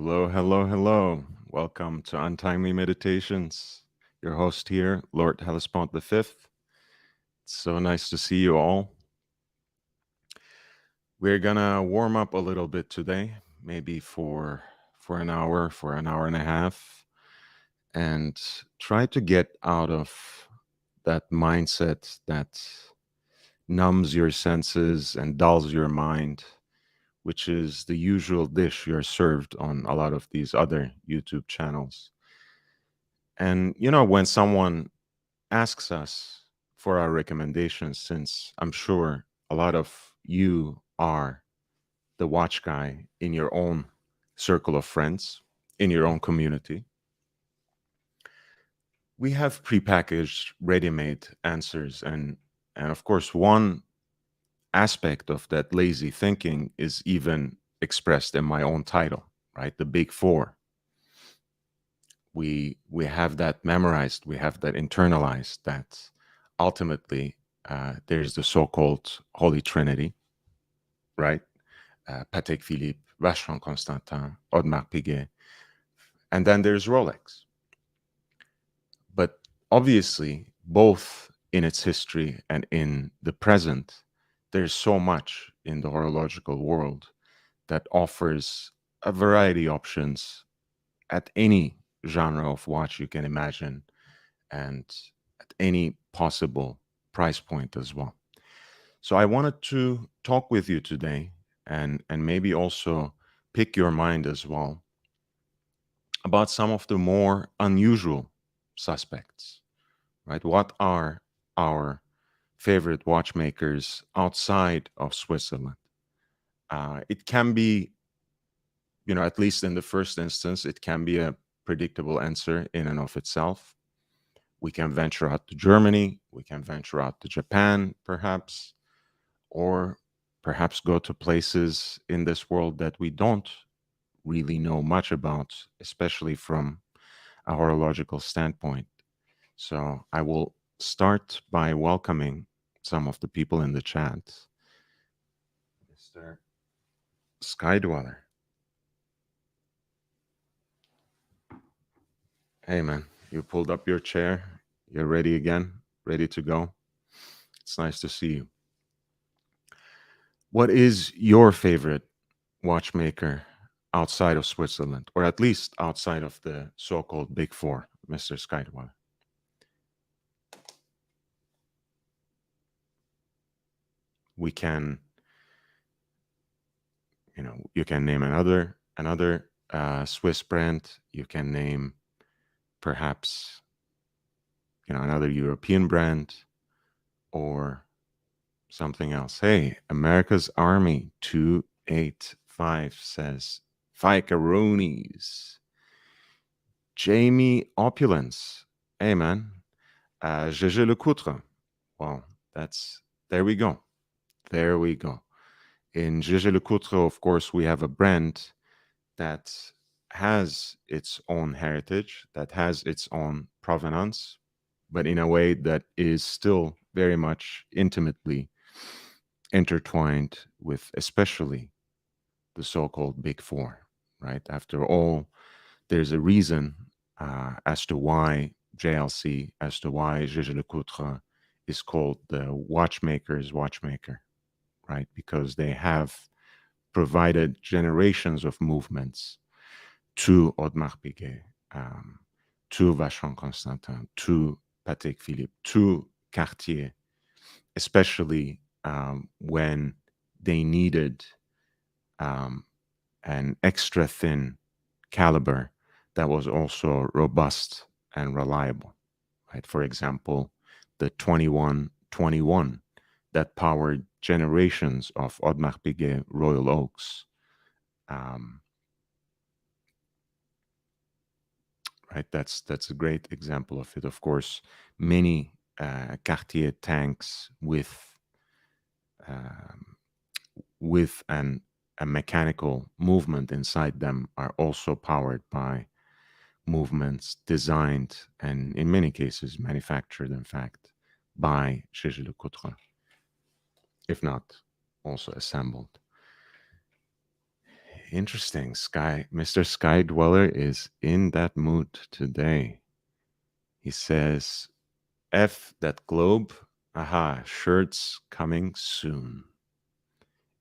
Hello, hello, hello. Welcome to Untimely Meditations. Your host here, Lord Hellespont V. It's so nice to see you all. We're gonna warm up a little bit today, maybe for an hour, for an hour and a half, and try to get out of that mindset that numbs your senses and dulls your mind, which is the usual dish you're served on a lot of these other YouTube channels. And, when someone asks us for our recommendations, since I'm sure a lot of you are the watch guy in your own circle of friends, in your own community, we have prepackaged, ready-made answers. And of course, one aspect of that lazy thinking is even expressed in my own title, right? The Big Four. We have that memorized, we have that internalized, that ultimately there's the so-called Holy Trinity, right? Patek Philippe, Vacheron Constantin, Audemars Piguet, and then there's Rolex. But obviously, both in its history and in the present, there's so much in the horological world that offers a variety of options at any genre of watch you can imagine, and at any possible price point as well. So I wanted to talk with you today and maybe also pick your mind as well about some of the more unusual suspects, right? What are our favorite watchmakers outside of Switzerland? It can be, at least in the first instance, it can be a predictable answer in and of itself. We can venture out to Germany, we can venture out to Japan, perhaps, or perhaps go to places in this world that we don't really know much about, especially from a horological standpoint. So I will start by welcoming some of the people in the chat. Mr. Skydweller. Hey, man, you pulled up your chair. You're ready again, ready to go. It's nice to see you. What is your favorite watchmaker outside of Switzerland, or at least outside of the so-called Big Four, Mr. Skydweller? We can, you can name another Swiss brand. You can name perhaps, another European brand or something else. Hey, America's Army 285 says Ficaroonies. Jamie Opulence. Hey, man. Gégé Lecoutre. Well, there we go. There we go. In Gégé Lecoutre, of course, we have a brand that has its own heritage, that has its own provenance, but in a way that is still very much intimately intertwined with especially the so-called Big Four, right? After all, there's a reason as to why JLC, as to why Gégé Lecoutre is called the watchmaker's watchmaker, right? Because they have provided generations of movements to Audemars Piguet, to Vacheron Constantin, to Patek Philippe, to Cartier, especially when they needed an extra thin caliber that was also robust and reliable, right? For example, the 2121 that powered generations of Audemars Piguet Royal Oaks. Right, that's a great example of it. Of course, many Cartier tanks with a mechanical movement inside them are also powered by movements designed and in many cases manufactured, in fact, by Gégé Lecoutre, if not also assembled. Interesting. Mr. Sky Dweller is in that mood today. He says, F that globe. Aha, shirts coming soon.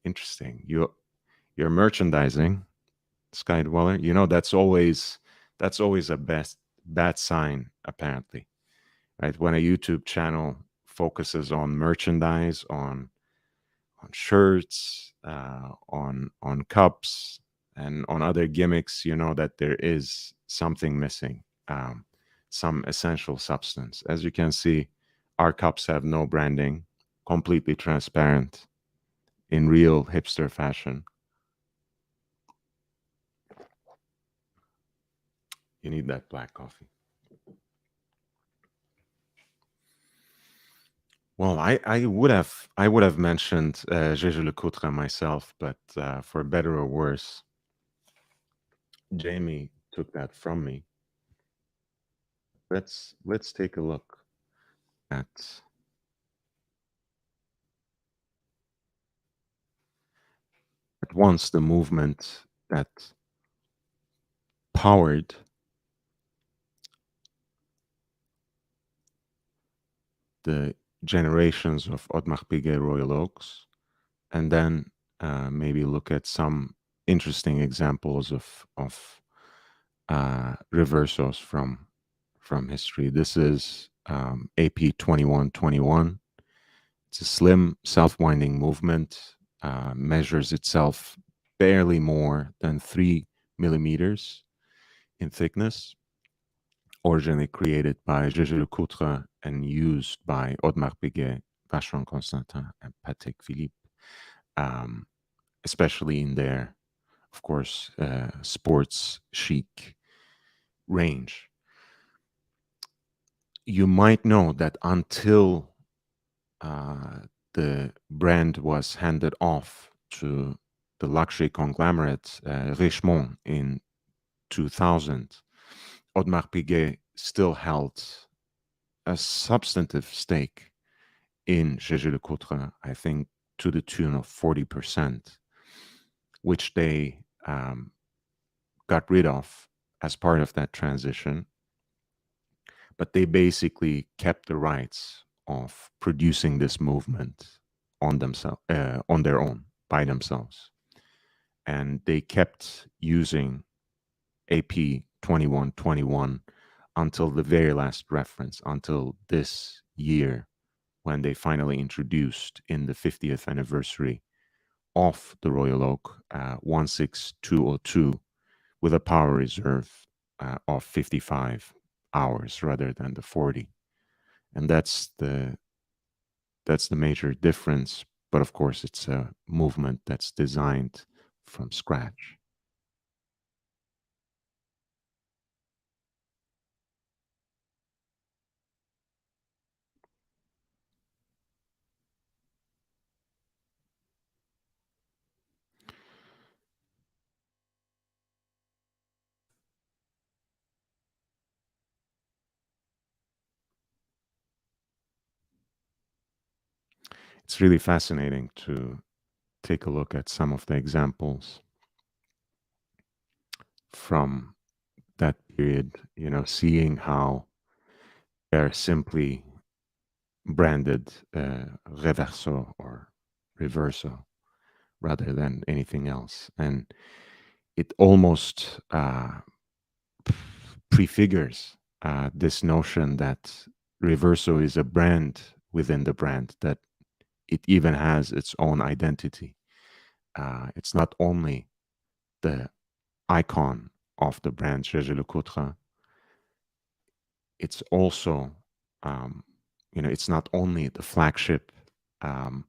Interesting. You're merchandising, Sky Dweller. You know that's always a bad sign, apparently. Right? When a YouTube channel focuses on merchandise, on shirts, on cups, and on other gimmicks, you know that there is something missing, some essential substance. As you can see, our cups have no branding, completely transparent, in real hipster fashion. You need that black coffee. Well, I would have mentioned Jésus Lecoutre myself, but for better or worse, Jamie took that from me. Let's take a look at once the movement that powered the generations of Audemars Piguet Royal Oaks, and then maybe look at some interesting examples of reversos from history. This is AP 2121. It's a slim self-winding movement, measures itself barely more than 3 millimeters in thickness, originally created by Jésus Lecoutre and used by Audemars Piguet, Vacheron Constantin, and Patek Philippe, um, especially in their, of course, sports chic range. You might know that until uh, the brand was handed off to the luxury conglomerate Richemont in 2000, Audemars Piguet still held a substantive stake in Jésus Lecoutre, I think to the tune of 40%, which they got rid of as part of that transition. But they basically kept the rights of producing this movement on themselves, on their own, by themselves, and they kept using AP 2121 until the very last reference, until this year, when they finally introduced in the 50th anniversary of the Royal Oak 16202 with a power reserve of 55 hours rather than the 40. And that's the major difference. But of course, it's a movement that's designed from scratch. It's really fascinating to take a look at some of the examples from that period, seeing how they're simply branded reverso or reverso rather than anything else. And it almost prefigures this notion that reverso is a brand within the brand, that it even has its own identity. It's not only the icon of the brand Jésus Lecoutre, it's also, it's not only the flagship um,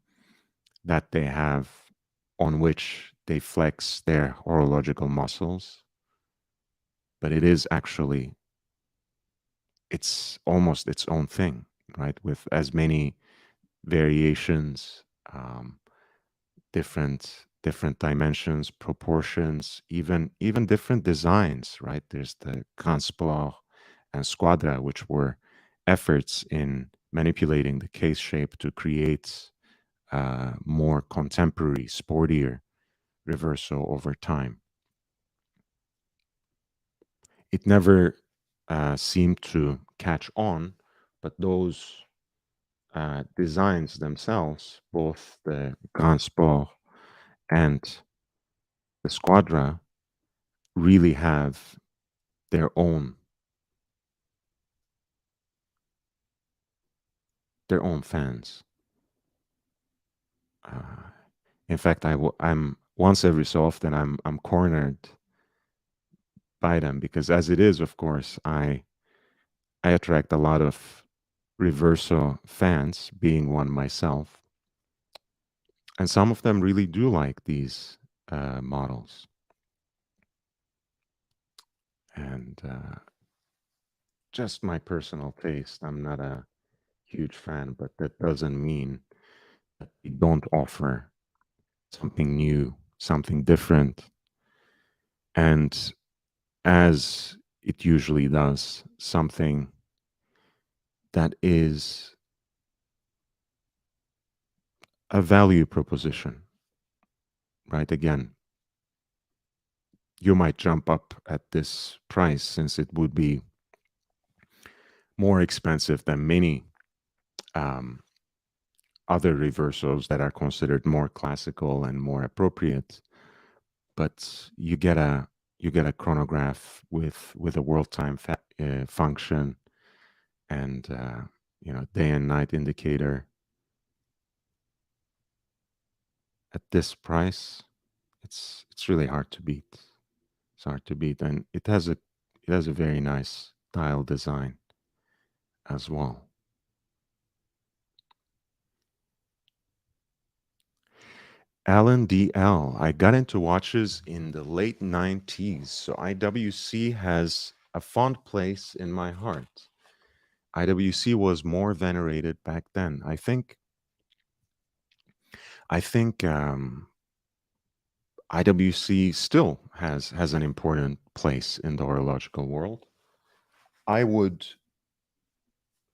that they have on which they flex their horological muscles, but it is actually, it's almost its own thing, right? With as many variations, um, different dimensions, proportions, even different designs, right? There's the Transport and Squadra, which were efforts in manipulating the case shape to create more contemporary, sportier reverso over time. it never seemed to catch on, but those designs themselves, both the Grand Sport and the Squadra, really have their own fans. Uh, in fact, I'm once every so often I'm cornered by them because, as it is, of course, I attract a lot of reverso fans, being one myself, and some of them really do like these models. And just my personal taste, I'm not a huge fan, but that doesn't mean that we don't offer something new, something different, and as it usually does, something that is a value proposition, right? Again, you might jump up at this price since it would be more expensive than many um, other reversos that are considered more classical and more appropriate. But you get a chronograph with a world time function and day and night indicator at this price. It's really hard to beat. It's hard to beat, and it has a very nice dial design as well. L&DL. I got into watches in the late 90s, so IWC has a fond place in my heart. IWC was more venerated back then. I think IWC still has an important place in the horological world. I would,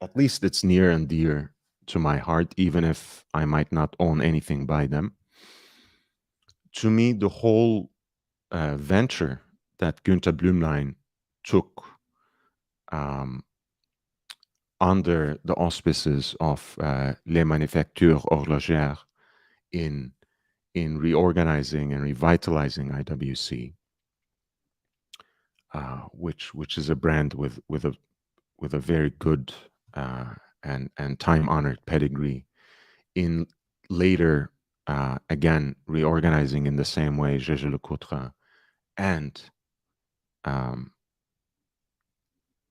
at least it's near and dear to my heart, even if I might not own anything by them. To me, the whole venture that Günther Blümlein took um, under the auspices of Les Manufactures Horlogères in reorganizing and revitalizing IWC, which is a brand with a very good and time honored pedigree. In later, again reorganizing in the same way Jaeger-LeCoultre and um,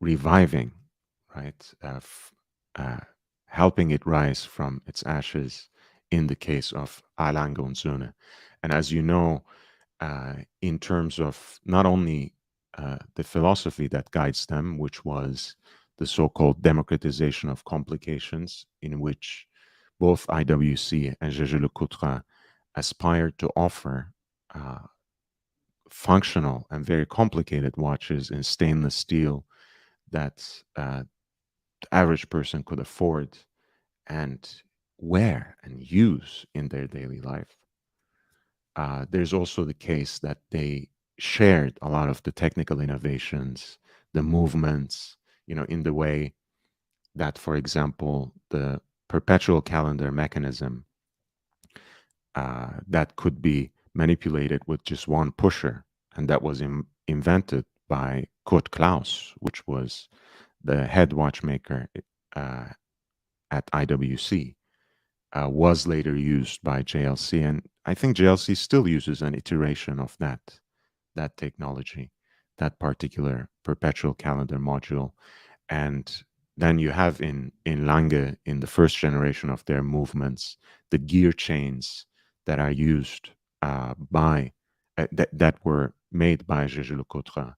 reviving, right, helping it rise from its ashes in the case of A. Lange und Söhne. And as you know, in terms of not only the philosophy that guides them, which was the so-called democratization of complications, in which both IWC and Jaeger-LeCoultre aspired to offer functional and very complicated watches in stainless steel that the average person could afford and wear and use in their daily life. There's also the case that they shared a lot of the technical innovations, the movements, in the way that, for example, the perpetual calendar mechanism that could be manipulated with just one pusher, and that was invented by Kurt Klaus, which was the head watchmaker uh, at IWC, was later used by JLC, and I think JLC still uses an iteration of that technology, that particular perpetual calendar module. And then you have in Lange, in the first generation of their movements, the gear chains that are used by that were made by Jaeger-LeCoultre.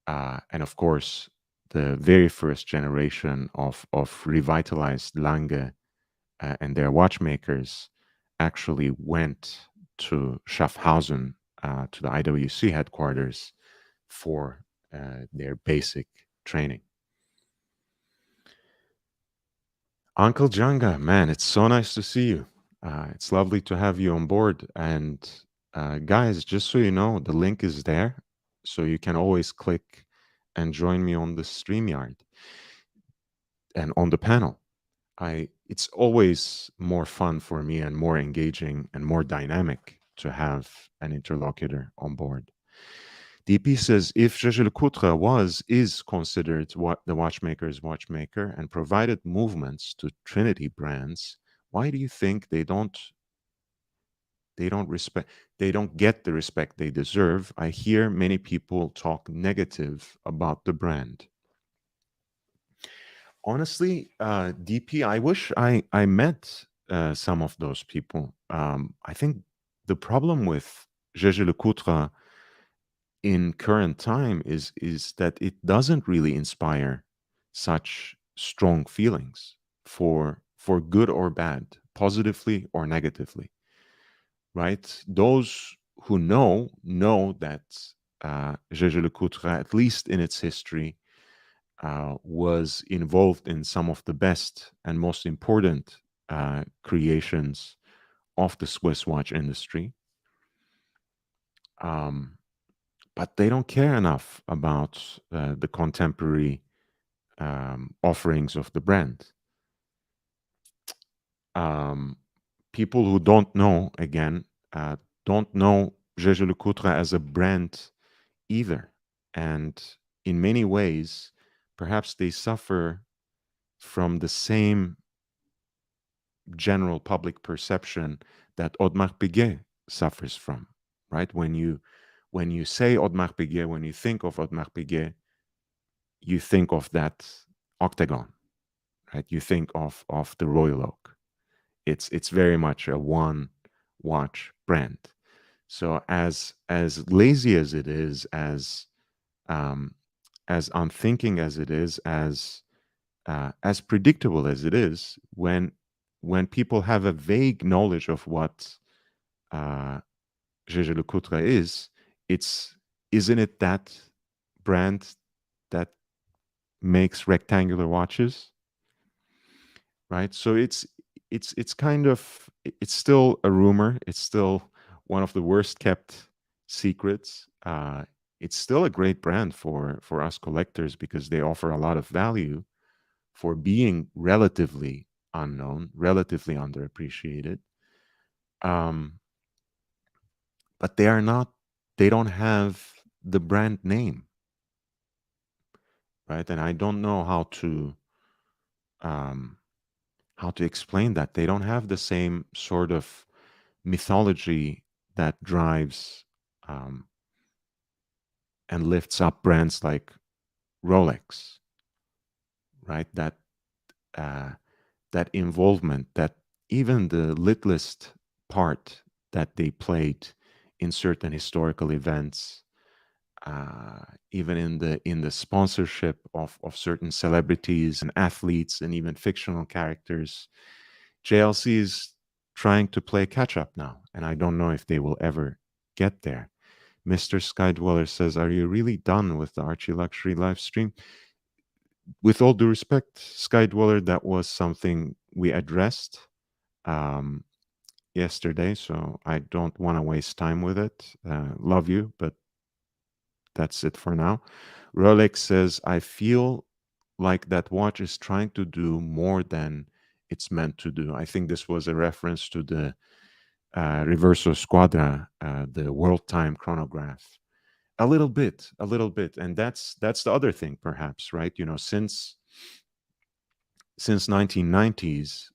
And of course, the very first generation of revitalized Lange and their watchmakers actually went to Schaffhausen, to the IWC headquarters for their basic training. Uncle Janga, man, it's so nice to see you. It's lovely to have you on board. And guys, just so you know, the link is there. So you can always click and join me on the StreamYard and on the panel. It's always more fun for me and more engaging and more dynamic to have an interlocutor on board. DP says if Gégé Lecoutre is considered what the watchmaker's watchmaker and provided movements to Trinity brands, why do you think they don't respect they don't get the respect they deserve? I hear many people talk negative about the brand. Honestly, DP, I wish I met some of those people. I think the problem with Gégé Lecoutre in current time is that it doesn't really inspire such strong feelings for good or bad, positively or negatively, right? Those who know that Gégé Lecoutre, at least in its history, was involved in some of the best and most important creations of the Swiss watch industry. But they don't care enough about the contemporary offerings of the brand. People who don't know, again, don't know Gégé Lecoutre as a brand either. And in many ways, perhaps they suffer from the same general public perception that Audemars Piguet suffers from, right? When you say Audemars Piguet, when you think of Audemars Piguet, you think of that octagon, right? You think of the Royal Oak. It's very much a one watch brand. So as lazy as it is, as unthinking as it is, as predictable as it is, when people have a vague knowledge of what Gégé Lecoutre is, isn't it that brand that makes rectangular watches, right? So it's kind of it's still a rumor. It's still one of the worst kept secrets. It's still a great brand for us collectors because they offer a lot of value for being relatively unknown, relatively underappreciated. Um, but they are not. They don't have the brand name, right? And I don't know um, how to explain that. They don't have the same sort of mythology that drives and lifts up brands like Rolex, right? Uh, that involvement, that even the littlest part that they played in certain historical events, even in the sponsorship of certain celebrities and athletes and even fictional characters. JLC is trying to play catch up now, and I don't know if they will ever get there. Mr. Skydweller says, "Are you really done with the Archie Luxury live stream?" With all due respect, Skydweller, that was something we addressed um, yesterday, so I don't want to waste time with it. Love you, but that's it for now. Rolex says, "I feel like that watch is trying to do more than it's meant to do." I think this was a reference to the Reverso Squadra, the world time chronograph. A little bit, and that's the other thing, perhaps, right? You know, since 1990s,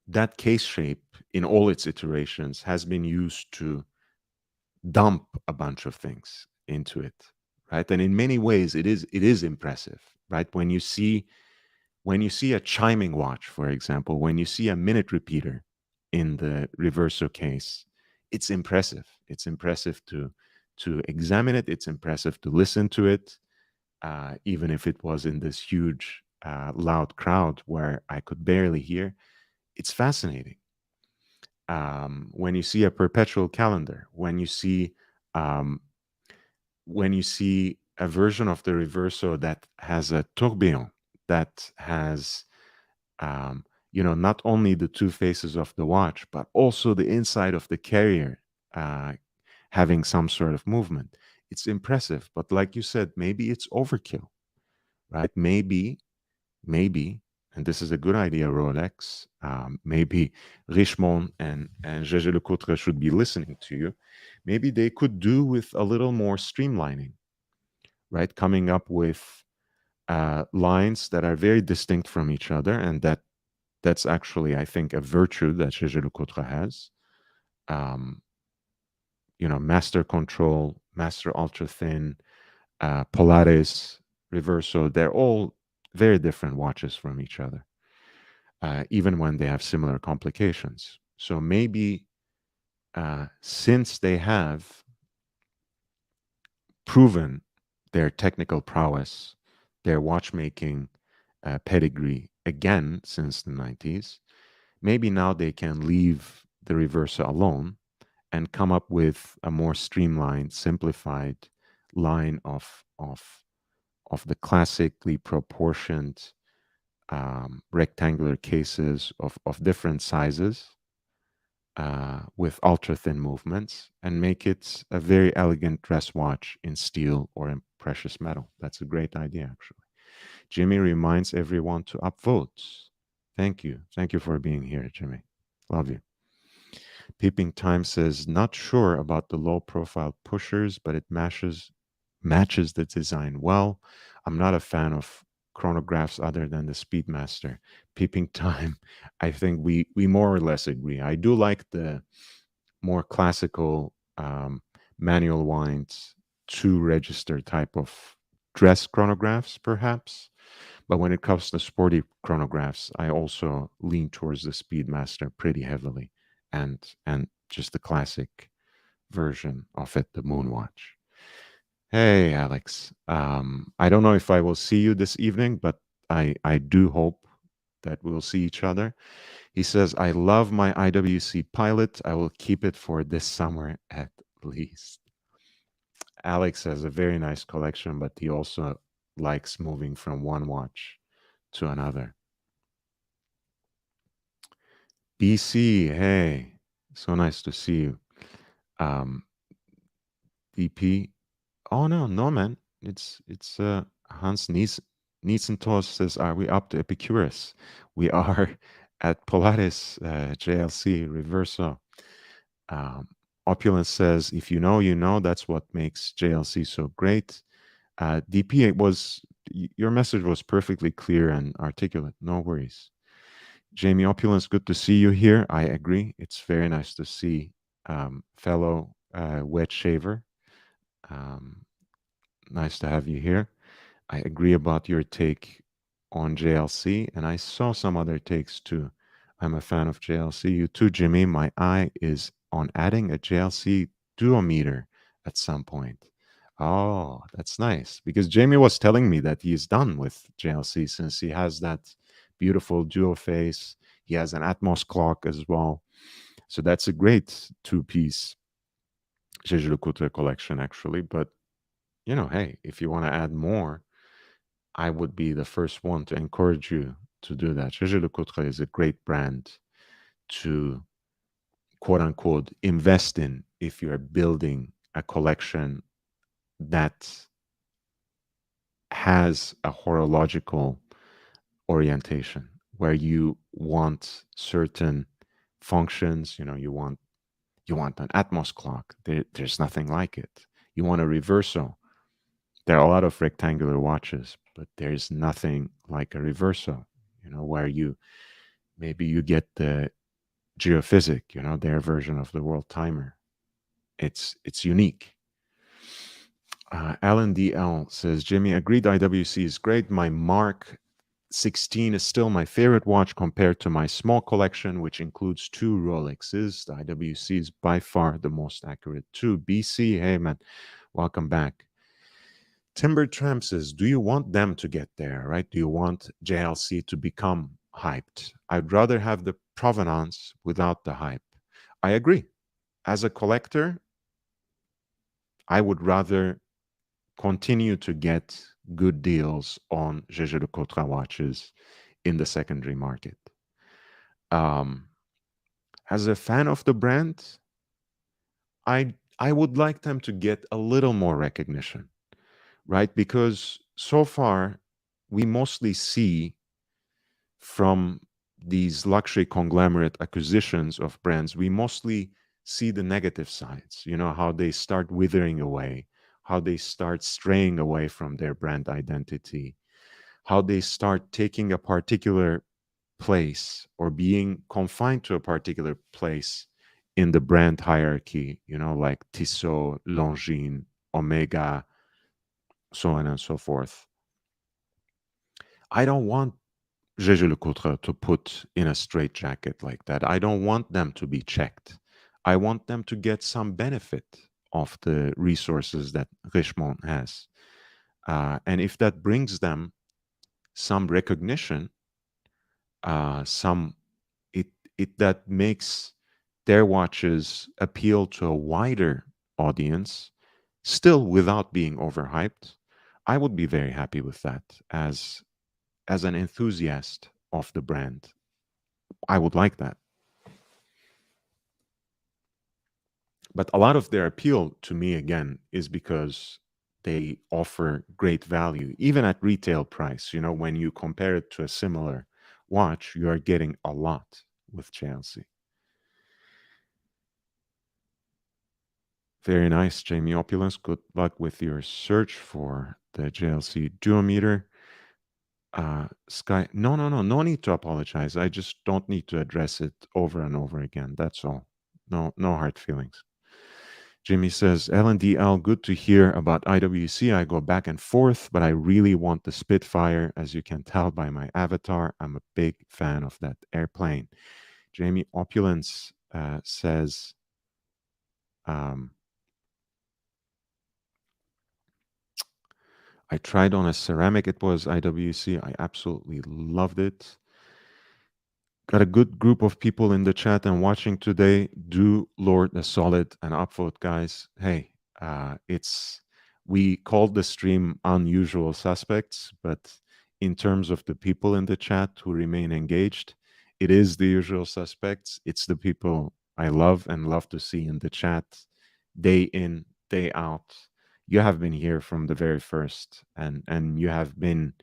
that case shape in all its iterations has been used to dump a bunch of things into it, right? And in many ways, it is impressive, right? When you see a chiming watch, for example, when you see a minute repeater in the reverso case, it's impressive. It's impressive to examine it. It's impressive to listen to it, even if it was in this huge, loud crowd where I could barely hear. It's fascinating. When you see a perpetual calendar, um, when you see a version of the reverso that has a tourbillon, that has not only the two faces of the watch, but also the inside of the carrier having some sort of movement. it's impressive. But like you said, maybe it's overkill, right? Maybe, and this is a good idea, Rolex. Maybe Richemont and Gégé Lecoultre should be listening to you. Maybe they could do with a little more streamlining, right? Coming up with lines that are very distinct from each other, and that's actually, I think, a virtue that Gégé Lecoultre has. Um, Master Control, Master Ultra Thin, Polaris, Reverso, they're all very different watches from each other, even when they have similar complications. So maybe since they have proven their technical prowess, their watchmaking pedigree again since the 90s, maybe now they can leave the Reverso alone and come up with a more streamlined, simplified line of the classically proportioned rectangular cases of different sizes with ultra thin movements and make it a very elegant dress watch in steel or in precious metal. That's a great idea, actually. Jimmy reminds everyone to upvote. Thank you. Thank you for being here, Jimmy. Love you. Peeping Time says, not sure about the low profile pushers, but it matches the design well. I'm not a fan of chronographs other than the Speedmaster. Peeping Time, I think we more or less agree. I do like the more classical manual winds, two register type of dress chronographs, perhaps. But when it comes to sporty chronographs, I also lean towards the Speedmaster pretty heavily, and just the classic version of it, the Moonwatch. Hey, Alex. I don't know if I will see you this evening, but I do hope that we'll see each other. He says, I love my IWC Pilot. I will keep it for this summer at least. Alex has a very nice collection, but he also likes moving from one watch to another. BC, hey, so nice to see you. Um, DP, oh no, no man, it's Hans Nietzentos says, are we up to Epicurus? We are at Polaris, JLC, Reverso. Um, Opulence says, if you know, you know, that's what makes JLC so great. DP, your message was perfectly clear and articulate. No worries. Jamie Opulence, good to see you here. I agree. It's very nice to see fellow wet shaver. Nice to have you here. I agree about your take on JLC, and I saw some other takes too. I'm a fan of JLC. You too, Jimmy. My eye is on adding a JLC duometer at some point. Oh, that's nice. Because Jamie was telling me that he's done with JLC since he has that beautiful duo face. He has an Atmos clock as well. So that's a great two-piece Gégé Lecoultre collection, actually. But, hey, if you want to add more, I would be the first one to encourage you to do that. Gégé Lecoultre is a great brand to, quote unquote, invest in if you're building a collection that has a horological orientation where you want certain functions. You want an Atmos clock. There's nothing like it. You want a reverso. There are a lot of rectangular watches, but there's nothing like a reverso, where maybe you get the geophysic, their version of the world timer. It's unique. Alan DL says, Jimmy, agreed IWC is great. My Mark 16 is still my favorite watch compared to my small collection, which includes two Rolexes. The IWC is by far the most accurate too. BC, hey man, welcome back. Timber Tramp says, do you want them to get there, right? Do you want JLC to become hyped? I'd rather have the provenance without the hype. I agree. As a collector, I would rather continue to get good deals on Gégé Lecoultre watches in the secondary market. As a fan of the brand, I I would like them to get a little more recognition, right? Because so far, we mostly see from these luxury conglomerate acquisitions of brands, we mostly see the negative sides, how they start withering away, how they start straying away from their brand identity, how they start taking a particular place or being confined to a particular place in the brand hierarchy, like Tissot, Longines, Omega, so on and so forth. I don't want Jaeger-LeCoultre to put in a straitjacket like that. I don't want them to be checked. I want them to get some benefit of the resources that Richemont has. And if that brings them some recognition, some it it that makes their watches appeal to a wider audience, still without being overhyped, I would be very happy with that as an enthusiast of the brand. I would like that. But a lot of their appeal to me, again, is because they offer great value, even at retail price. When you compare it to a similar watch, you are getting a lot with JLC. Very nice, Jamie Opulence. Good luck with your search for the JLC duometer. Sky, no need to apologize. I just don't need to address it over and over again. That's all. No hard feelings. Jimmy says, LNDL, good to hear about IWC. I go back and forth, but I really want the Spitfire. As you can tell by my avatar, I'm a big fan of that airplane. Jamie Opulence says, I tried on a ceramic. It was IWC. I absolutely loved it. Got a good group of people in the chat and watching today. Do Lord a solid and upvote, guys. Hey, it's we called the stream unusual suspects, but in terms of the people in the chat who remain engaged, it is the usual suspects. It's the people I love and love to see in the chat day in, day out. You have been here from the very first, and you have been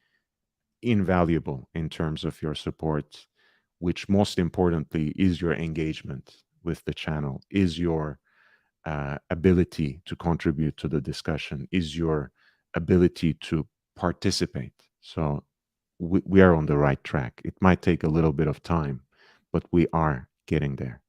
invaluable in terms of your support, which most importantly is your engagement with the channel, is your ability to contribute to the discussion, is your ability to participate. So we are on the right track. It might take a little bit of time, but we are getting there.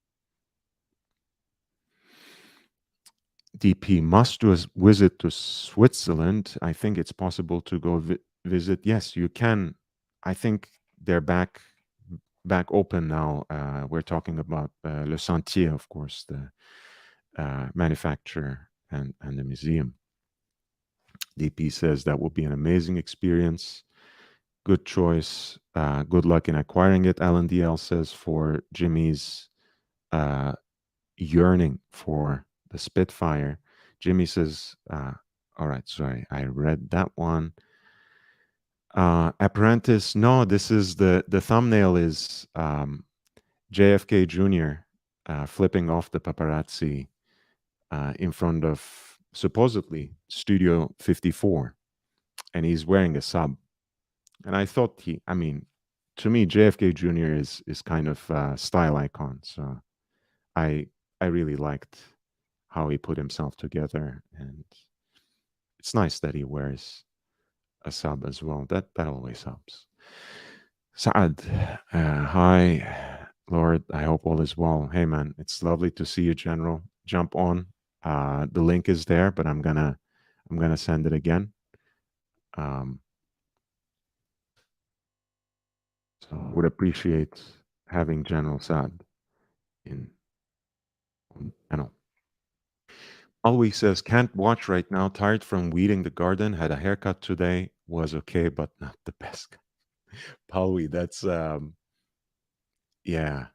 DP must do a visit to Switzerland. I think it's possible to go visit. Yes, you can. I think they're back open now. We're talking about Le Sentier, of course, the manufacturer and the museum. DP says that will be an amazing experience. Good choice. Good luck in acquiring it. Alan DL says for Jimmy's yearning for the Spitfire. Jimmy says, all right, sorry, I read that one. Apprentice, no, this is the thumbnail is JFK Jr. Flipping off the paparazzi in front of supposedly Studio 54, and he's wearing a sub. And I thought to me, JFK Jr. is kind of a style icon. So I really liked how he put himself together, and it's nice that he wears a sub as well. That always helps. Saad, hi, Lord. I hope all is well. Hey, man, it's lovely to see you, General. Jump on. The link is there, but I'm gonna send it again. So would appreciate having General Saad on the panel. Always says, can't watch right now. Tired from weeding the garden. Had a haircut today. Was okay, but not the best. Palwi, that's yeah.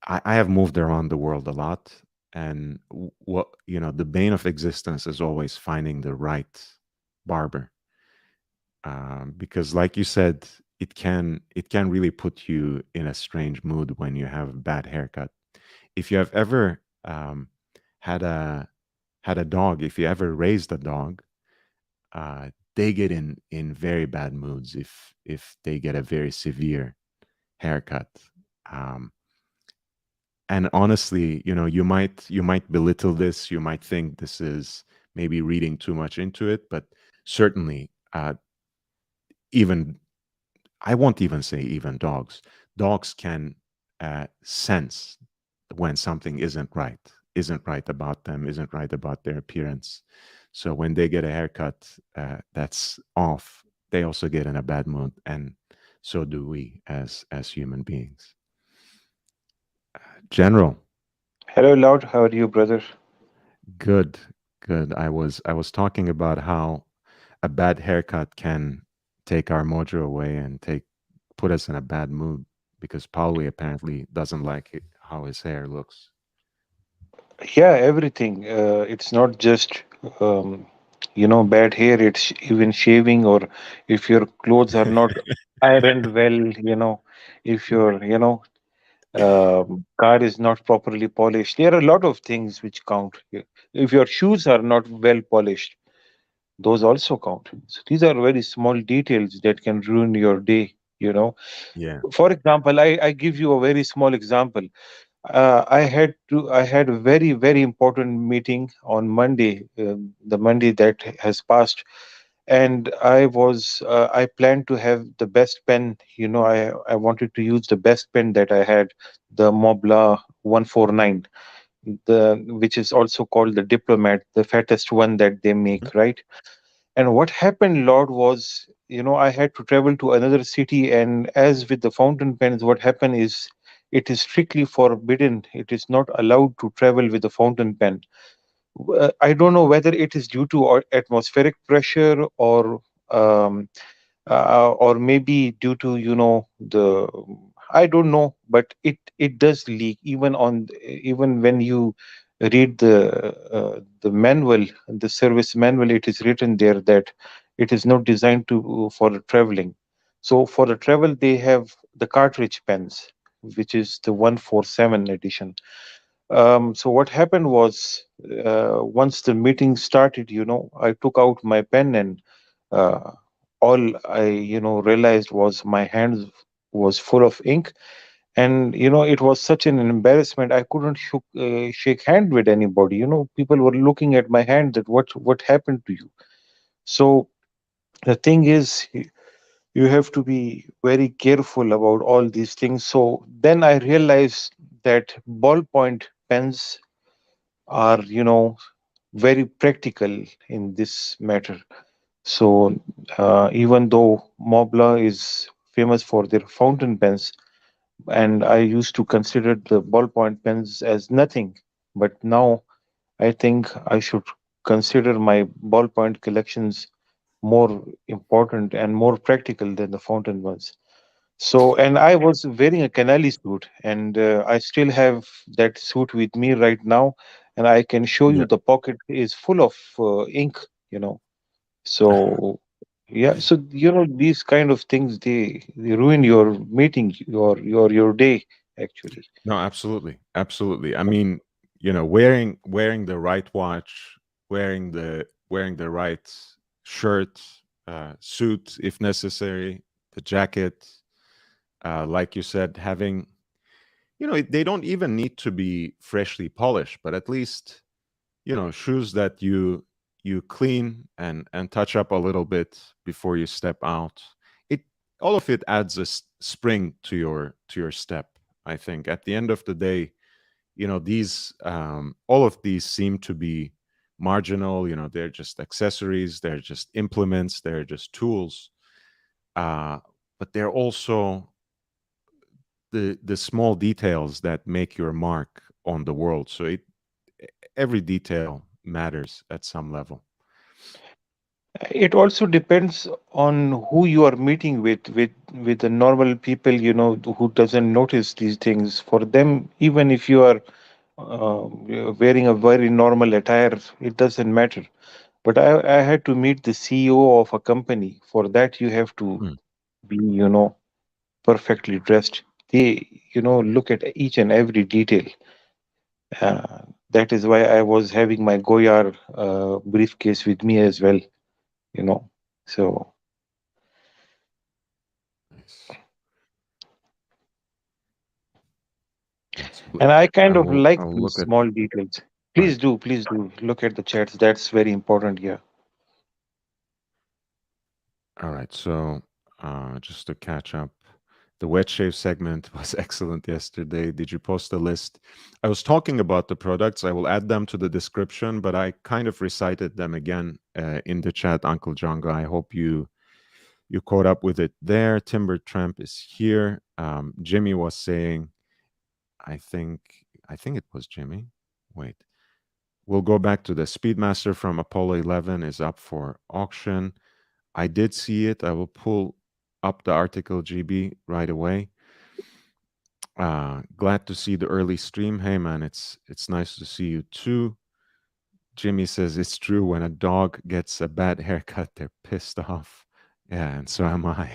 I have moved around the world a lot, and what the bane of existence is always finding the right barber, because, like you said, it can really put you in a strange mood when you have a bad haircut. If you have ever had had a dog, if you ever raised a dog, they get in very bad moods if they get a very severe haircut. Um, and honestly, you might belittle this, you might think this is maybe reading too much into it, but certainly, even I won't even say even dogs can sense when something isn't right about them, isn't right about their appearance. So when they get a haircut that's off, they also get in a bad mood, and so do we as human beings. General, Hello, Lord. How are you, brother? good, good. I was talking about how a bad haircut can take our mojo away and take put us in a bad mood because Pauli apparently doesn't like it, how his hair looks. Yeah, everything. It's not just, um, bad hair. It's even shaving, or if your clothes are not ironed well, if your, car is not properly polished. There are a lot of things which count here. If your shoes are not well polished, those also count. So these are very small details that can ruin your day. Yeah. For example, I give you a very small example. I had a very, very important meeting on Monday, the Monday that has passed, and I planned to have the best pen. I wanted to use the best pen that I had, the Mobla 149, which is also called the Diplomat, the fattest one that they Mhm. make, right? And what happened, Lord, was, I had to travel to another city. And as with the fountain pens, what happened is it is strictly forbidden. It is not allowed to travel with a fountain pen. I don't know whether it is due to atmospheric pressure, or maybe due to the, I don't know, but it does leak even when you read the manual, the service manual. It is written there that it is not designed to for traveling. So for the travel they have the cartridge pens, which is the 147 edition. So what happened was, once the meeting started, I took out my pen, and uh, all I realized was my hands was full of ink. And it was such an embarrassment. I couldn't shake hand with anybody. People were looking at my hand, that what happened to you. So the thing is, you have to be very careful about all these things. So then I realized that ballpoint pens are very practical in this matter. So even though Mobla is famous for their fountain pens, and I used to consider the ballpoint pens as nothing, but now I think I should consider my ballpoint collections more important and more practical than the fountain ones. So, and I was wearing a Canali suit, and I still have that suit with me right now, and I can show Yeah. you the pocket is full of ink, you know. So, yeah, so these kind of things, they ruin your meeting, your day actually. No, absolutely. Absolutely. I mean, wearing the right watch, wearing the right shirt, suit if necessary, the jacket, like you said, having, they don't even need to be freshly polished, but at least, shoes that you clean and touch up a little bit before you step out. It All of it adds a spring to your step. I think at the end of the day, these all of these seem to be marginal. They're just accessories, they're just implements, they're just tools, uh, but they're also the small details that make your mark on the world. So every detail matters at some level. It also depends on who you are meeting with the normal people, who doesn't notice these things. For them, even if you are wearing a very normal attire, it doesn't matter. But I had to meet the CEO of a company. For that, you have to Mm. be, perfectly dressed. They, look at each and every detail. That is why I was having my Goyar briefcase with me as well, you know. So, Nice. Let's and look. I kind of I like will these look at. small details. All right. Please do look at the chats. That's very important here. All right. So, just to catch up, the wet shave segment was excellent yesterday. Did you post a list? I was talking about the products. I will add them to the description, but I kind of recited them again in the chat, Uncle Jonga. I hope you caught up with it there. Timber Tramp is here. Jimmy was saying, I think it was Jimmy. Wait. We'll go back to the Speedmaster from Apollo 11 is up for auction. I did see it. I will pull up the article, GB, right away. Glad to see the early stream. Hey man, it's nice to see you too. Jimmy says it's true when a dog gets a bad haircut, they're pissed off. Yeah, and so am I.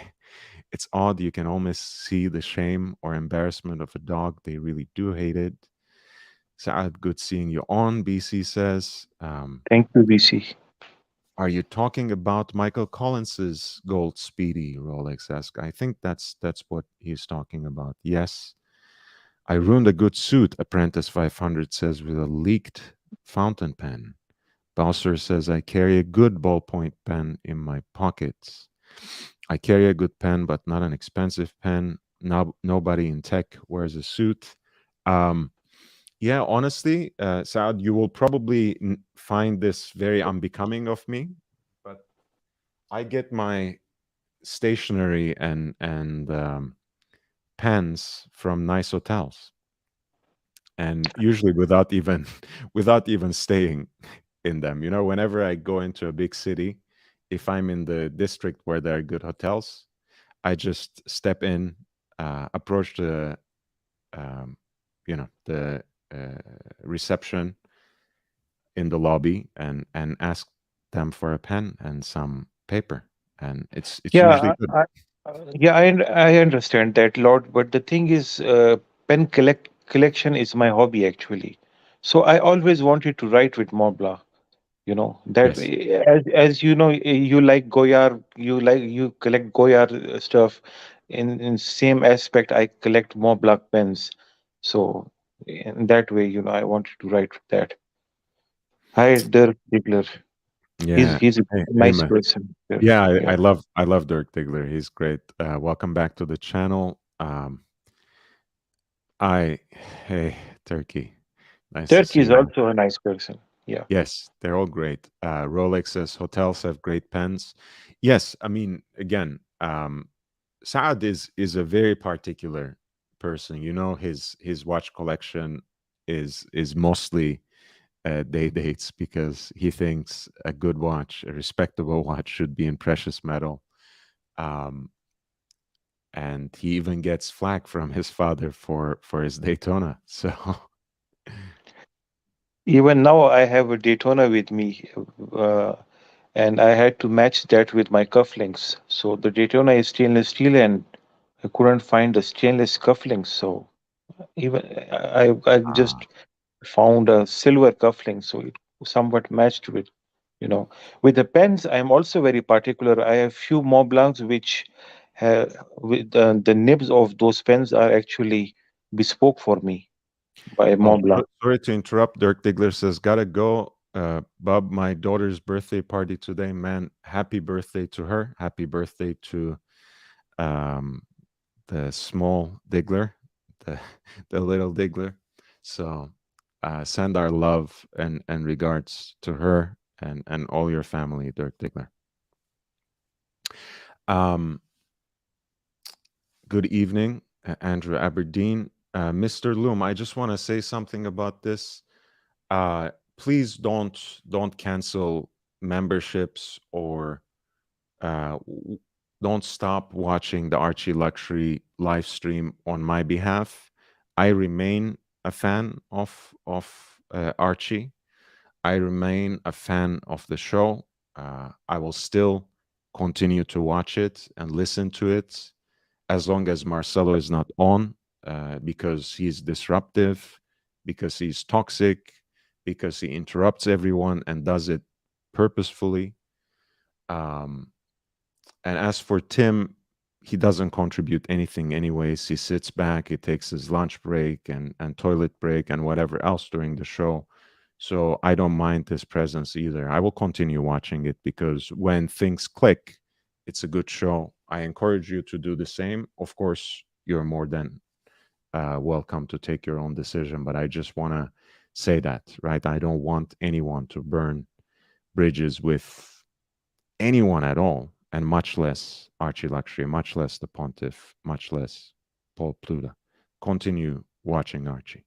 It's odd. You can almost see the shame or embarrassment of a dog. They really do hate it. Saad, good seeing you on, BC says. Thank you, BC. Are you talking about Michael Collins's Gold Speedy? Rolex asks. I think that's what he's talking about. Yes. I ruined a good suit, Apprentice 500 says, with a leaked fountain pen. Bowser says, I carry a good ballpoint pen in my pockets. I carry a good pen, but not an expensive pen. No, nobody in tech wears a suit. Um, yeah, honestly, Saad, you will probably find this very unbecoming of me, but I get my stationery and pens from nice hotels, and usually without even without even staying in them. You know, whenever I go into a big city, if I'm in the district where there are good hotels, I just step in, approach the um, the uh, reception in the lobby and ask them for a pen and some paper, and it's usually Yeah, good. yeah, I understand that, Lord. But the thing is, collection is my hobby actually. So I always wanted to write with Mobla. You know that Yes. as you know, you like Goyar, you collect Goyar stuff. In same aspect, I collect Mobla pens. So in that way, I wanted to write with that. Hi, Dirk Diggler. Yeah. He's a Hey nice man. person. Dirk. Yeah, Yeah. I love Dirk Diggler. He's great. Welcome back to the channel. I Hey Turkey. Nice to Dirk see is you. also a nice person. Yeah. Yes, they're all great. Rolex says hotels have great pens. Yes, I mean again, Saad is a very particular person. You know, his watch collection is mostly day dates because he thinks a good watch, a respectable watch, should be in precious metal. Um, and he even gets flack from his father for his Daytona. So Even now, I have a Daytona with me, uh, and I had to match that with my cufflinks. So the Daytona is stainless steel, and I couldn't find the stainless cufflinks. So even I ah, just found a silver cufflink, so it somewhat matched with, you know. With the pens, I'm also very particular. I have few Mont Blancs which have with the nibs of those pens are actually bespoke for me by oh, Mont Blanc. sorry to interrupt. Dirk Diggler says, "Gotta go, Bub. My daughter's birthday party today. Man, happy birthday to her. Happy birthday to um, the small Diggler, the the little Diggler. So send our love and regards to her and all your family, Dirk Diggler. Um, Good evening, Andrew Aberdeen. Mr. Loom, I just want to say something about this. Please don't cancel memberships or don't stop watching the Archie Luxury live stream on my behalf. I remain a fan of Archie. I remain a fan of the show. I will still continue to watch it and listen to it as long as Marcelo is not on, because he's disruptive, because he's toxic, because he interrupts everyone and does it purposefully. Um, and as for Tim, he doesn't contribute anything anyways. He sits back, he takes his lunch break and toilet break and whatever else during the show. So I don't mind his presence either. I will continue watching it because when things click, it's a good show. I encourage you to do the same. Of course, you're more than welcome to take your own decision, but I just want to say that, right? I don't want anyone to burn bridges with anyone at all, and much less Archie Luxury, much less the Pontiff, much less Paul Pluta. Continue watching Archie.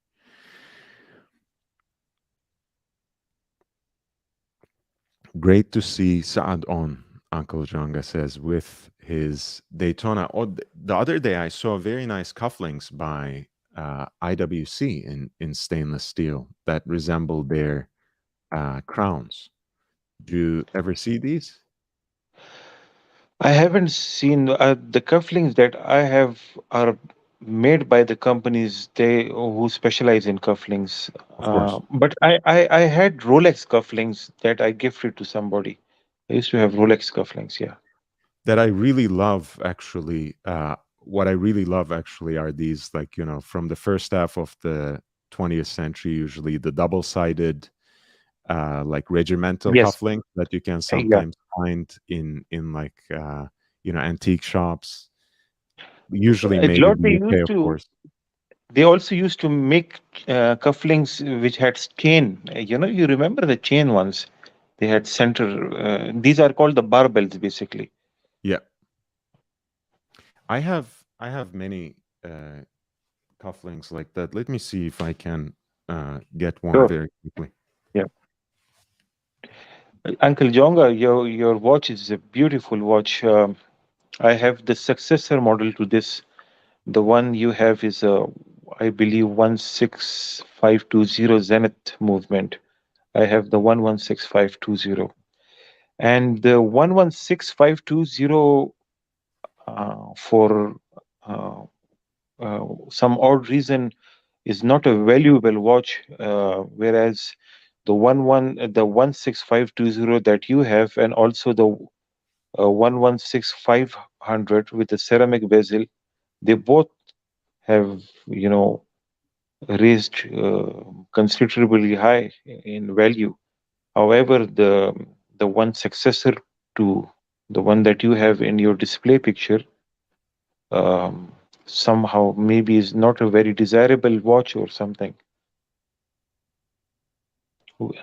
Great to see Saad on, Uncle Jonga says, with his Daytona. Oh, the other day I saw very nice cufflinks by IWC in stainless steel that resemble their crowns. Do you ever see these? I haven't seen the cufflinks that I have are made by the companies they who specialize in cufflinks. Of course. But I had Rolex cufflinks that I gifted to somebody. I used to have Rolex cufflinks. Yeah. That I really love, actually. What I really love, actually, are these, like, from the first half of the 20th century, usually the double-sided, like regimental Yes. cufflink that you can Yeah. sometimes find in like antique shops, usually A made in lot the they UK, used of to. course. They also used to make cufflinks which had chain. You remember the chain ones? They had center. These are called the barbells, basically. Yeah, I have many uh, cufflinks like that. Let me see if I can get one Sure. very quickly. Yeah. Uncle Jonga, your watch is a beautiful watch. I have the successor model to this. The one you have is a, I believe, 16520 Zenith movement. I have the 116520. And the 116520, for uh, some odd reason, is not a valuable watch, whereas the 16520 that you have, and also the 116500 with the ceramic bezel, they both have raised considerably high in value. However, the one successor to the one that you have in your display picture, um, somehow maybe is not a very desirable watch or something.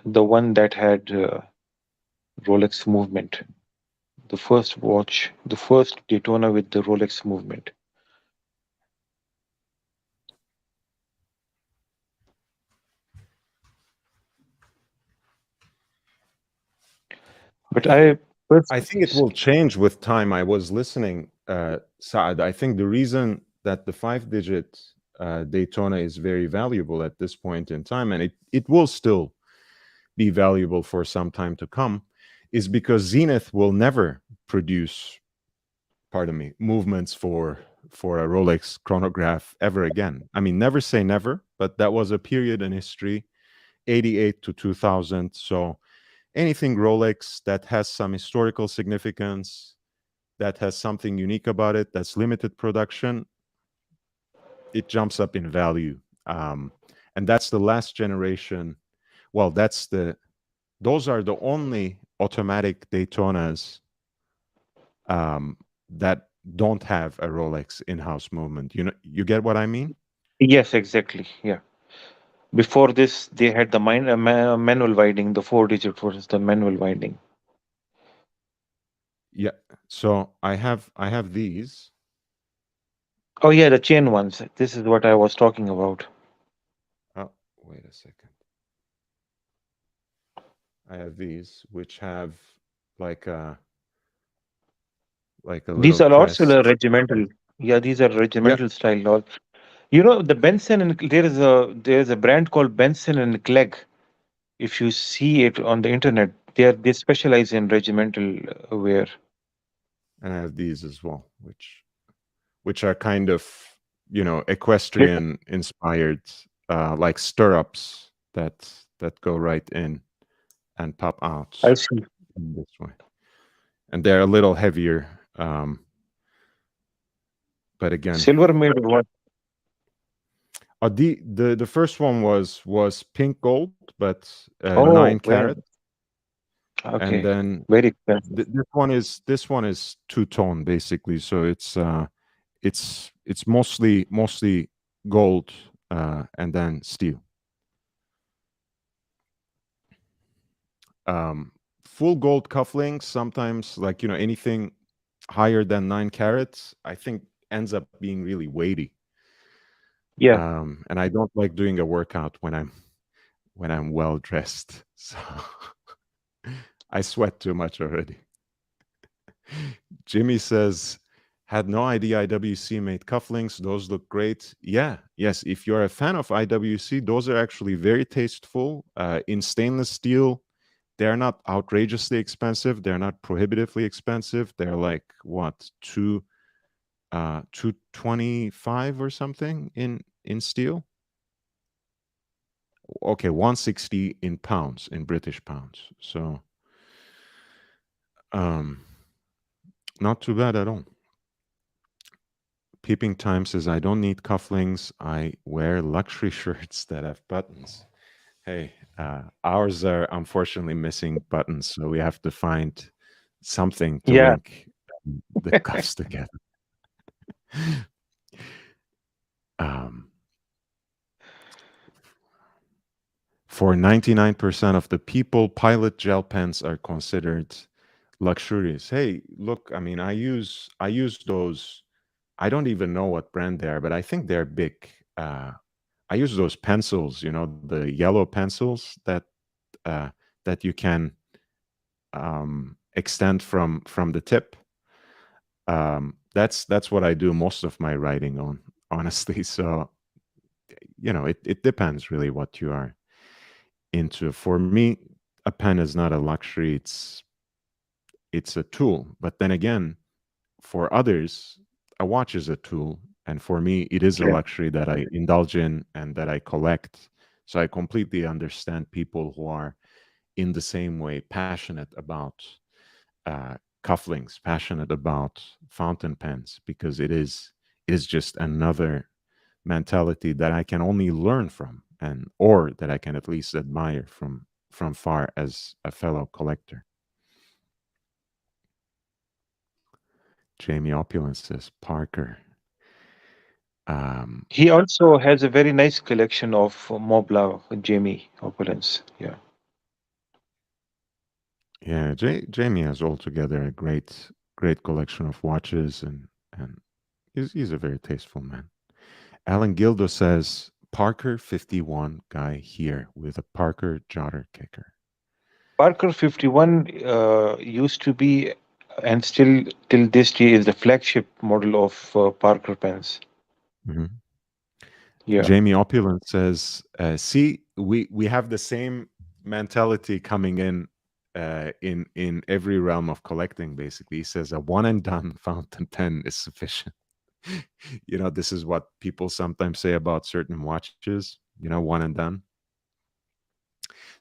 The one that had Rolex movement, the first watch, the first Daytona with the Rolex movement. But I think I, pers- I think it will change with time. I was listening, Saad. I think the reason that the 5-digit Daytona is very valuable at this point in time, and it will still be valuable for some time to come, is because Zenith will never produce, pardon me, movements for a Rolex chronograph ever again. I mean, never say never, but that was a period in history, 88 to 2000. So anything Rolex that has some historical significance, that has something unique about it, that's limited production, it jumps up in value. And that's the last generation. Well, those are the only automatic Daytonas that don't have a Rolex in-house movement. You get what I mean? yes, exactly. Yeah. Before this, they had the manual winding. The four-digit was the manual winding. Yeah. So I have these. Oh yeah, the chain ones. This is what I was talking about. Oh, wait a second. I have these, which have like a These little are also crest. the regimental. Yeah, these are Yeah, regimental style. All. The Benson, and there is a brand called Benson and Clegg. If you see it on the internet, they specialize in regimental wear. and I have these as well, which are kind of Lit- equestrian inspired, like stirrups that that go right in and pop out I see. in this way. And they're a little heavier. But again, Silver made what? the first one was pink gold, but nine Oh, very carat, and okay. then Very expensive. this one is two tone basically. So it's mostly gold and then steel. Um, Full gold cufflinks sometimes, like anything higher than 9 carats, I think ends up being really weighty. Yeah. And I don't like doing a workout when I'm well dressed. So I sweat too much already. Jimmy says, had no idea IWC made cufflinks. Those look great. Yeah, yes. If you're a fan of IWC, those are actually very tasteful. In stainless steel, they're not outrageously expensive. They're not prohibitively expensive. They're like what, 225 or something in steel. Okay, 160 in pounds, in British pounds. So um not too bad at all. Peeping Time says, I don't need cufflinks. I wear luxury shirts that have buttons. Hey, ours are unfortunately missing buttons, so we have to find something to Yeah. link the cuffs together. Um, for 99% of the people, Pilot gel pens are considered luxurious. Hey, look, I mean, I use those. I don't even know what brand they are, but I think they're big. I use those pencils, the yellow pencils uh, that you can extend from the tip. That's what I do most of my writing on, honestly. So it depends really what you are into. For me, a pen is not a luxury; it's a tool. But then again, for others, a watch is a tool, and for me, it is a Yeah. luxury that I indulge in and that I collect. So I completely understand people who are in the same way passionate about uh, cufflinks, passionate about fountain pens, because it is just another mentality that I can only learn from, and or that I can at least admire from far as a fellow collector. Jamie Opulence says Parker. Um, He also has a very nice collection of Mobla Jamie opulence. Yeah. yeah, Jamie has altogether a great collection of watches, and he's a very tasteful man. Alan Gildo says Parker 51 guy here with a Parker jotter kicker. Parker 51 used to be and still till this day is the flagship model of Parker pens. Mhm. Yeah. Jamie Opulent says, "See, we have the same mentality coming in every realm of collecting. Basically, he says a one and done fountain pen is sufficient. This is what people sometimes say about certain watches. One and done.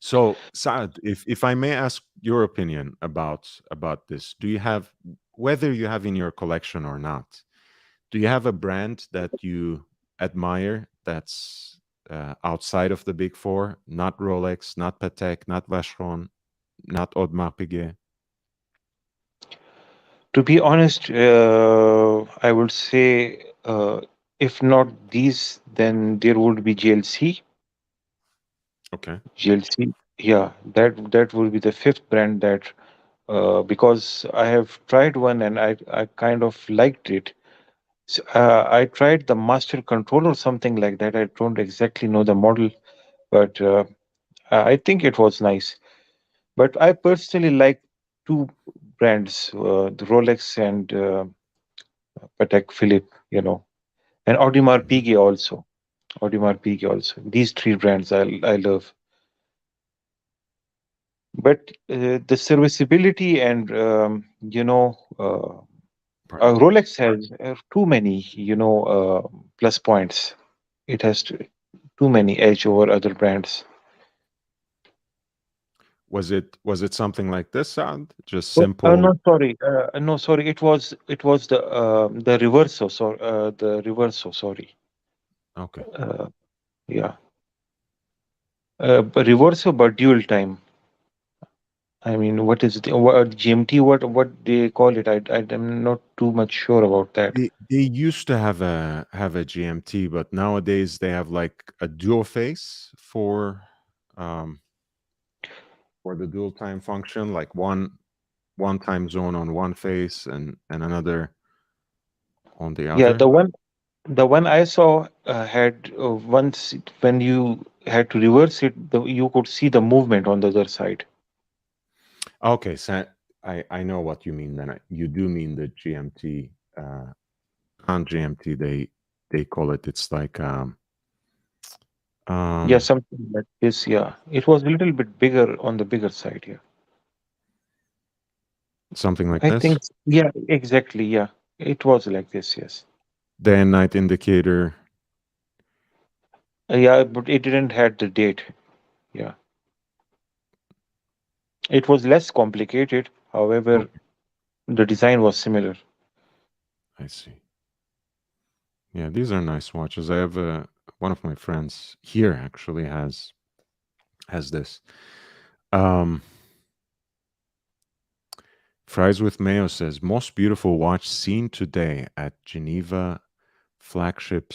So, Saad, if I may ask your opinion about this, do you have, whether you have in your collection or not, do you have a brand that you admire that's outside of the big four? Not Rolex, not Patek, not Vacheron, not Audemars Piguet. To be honest, I would say if not these, then there would be GLC. Okay. GLC. Yeah, that would be the fifth brand that because I have tried one and I kind of liked it. I tried the Master Control or something like that. I don't exactly know the model, but I think it was nice. But I personally like two brands, the Rolex and Patek Philippe, and Audemars Mhm. Piguet also. Audemars Piguet also. These three brands I love. But the serviceability and Pardon me. Rolex has too many plus points. It has too many edge over other brands. Was it something like this sound? Just Oh, simple. no, sorry. No, sorry. It was the reverso. Sorry, the reverso. Sorry. Okay. Uh, yeah. But reverso, but dual time. I mean, what is what, GMT? What they call it? I'm not too much sure about that. They used to have a GMT, but nowadays they have like a dual face um for the dual time function, like one time zone on one face and another on the Yeah, other. the one I saw had once when you had to reverse it, you could see the movement on the other side. Okay, so I know what you mean then. You do mean the GMT. On GMT, they call it. It's like Yeah, um something like this. Yeah, it was a little bit bigger on the bigger side. Yeah, something like I this. think. Yeah, exactly. Yeah, it was like this. Yes. Day and night indicator. Yeah, but it didn't had the date. Yeah, it was less complicated. However, Okay, the design was similar. I see. Yeah, these are nice watches. I have one of my friends here actually has this. Um, Fries with Mayo says most beautiful watch seen today at Geneva flagship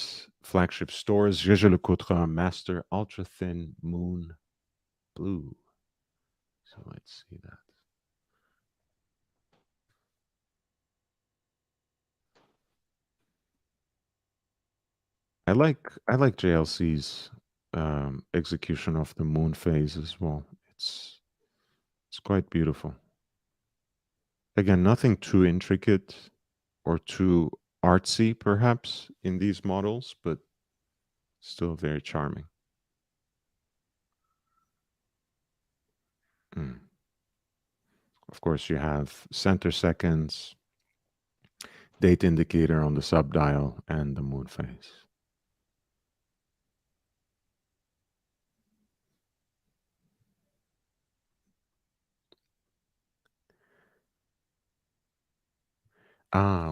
stores. Jaeger LeCoultre Master Ultra Thin Moon Blue. So let's see that. I like JLC's execution of the moon phase as well. It's quite beautiful. Again, nothing too intricate or too artsy, perhaps, in these models, but still very charming. Mm. Of course, you have center seconds, date indicator on the subdial, and the moon phase.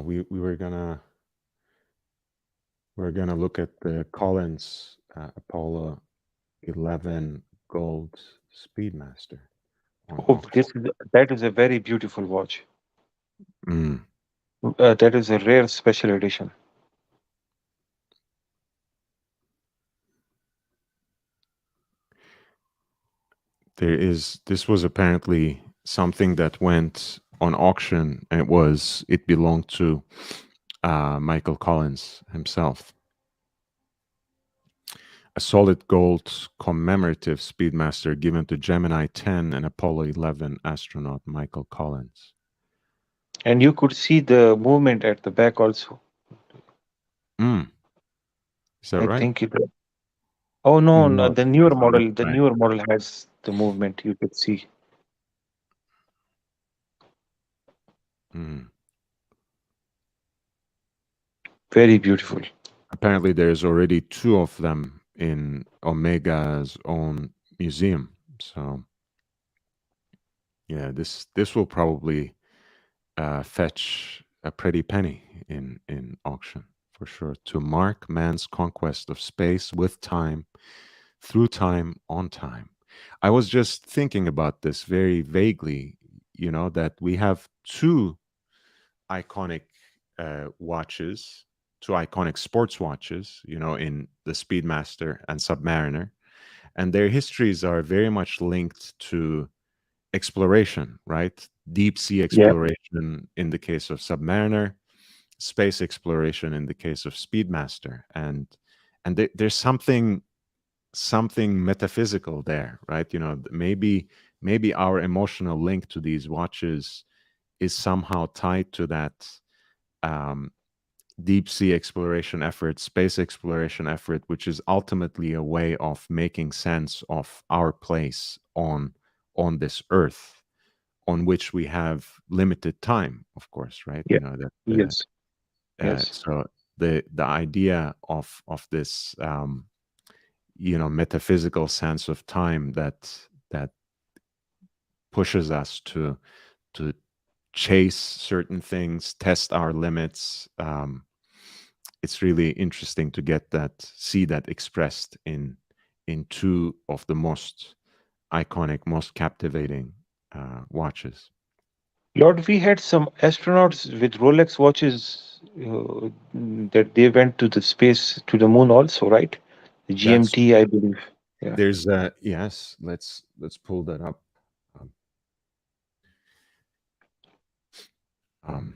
We were gonna look at the Collins Apollo 11 Gold Speedmaster on Oh, auction. that is a very beautiful watch. Mm. That is a rare special edition. This was apparently something that went on auction, and it belonged to Michael Collins himself. A solid gold commemorative Speedmaster given to Gemini 10 and Apollo 11 astronaut Michael Collins. And you could see the movement at the back also. Mm. Is that I right? think it. Oh no, no, No, it's on this the side. newer model has the movement. You could see. Mm. Very beautiful. Apparently, there's already two of them in Omega's own museum. So yeah, this will probably fetch a pretty penny in auction for sure, to mark man's conquest of space with time, through time, on time. I was just thinking about this very vaguely, that we have two iconic watches, two iconic sports watches, in the Speedmaster and Submariner, and their histories are very much linked to exploration, right? Deep sea Yeah. exploration in the case of Submariner, space exploration in the case of Speedmaster, and there's something metaphysical there, right? Maybe our emotional link to these watches is somehow tied to that um, deep sea exploration effort, space exploration effort, which is ultimately a way of making sense of our place on this earth, on which we have limited time, of course, right? Yeah. That Yes. Yes. so the idea of this metaphysical sense of time that pushes us to chase certain things, test our limits. It's really interesting to see that expressed in two of the most iconic, most captivating watches. Lord, we had some astronauts with Rolex watches that they went to the space, to the moon also, right? The That's GMT, I believe. Yeah. there's yes. Let's pull that up. Um, um,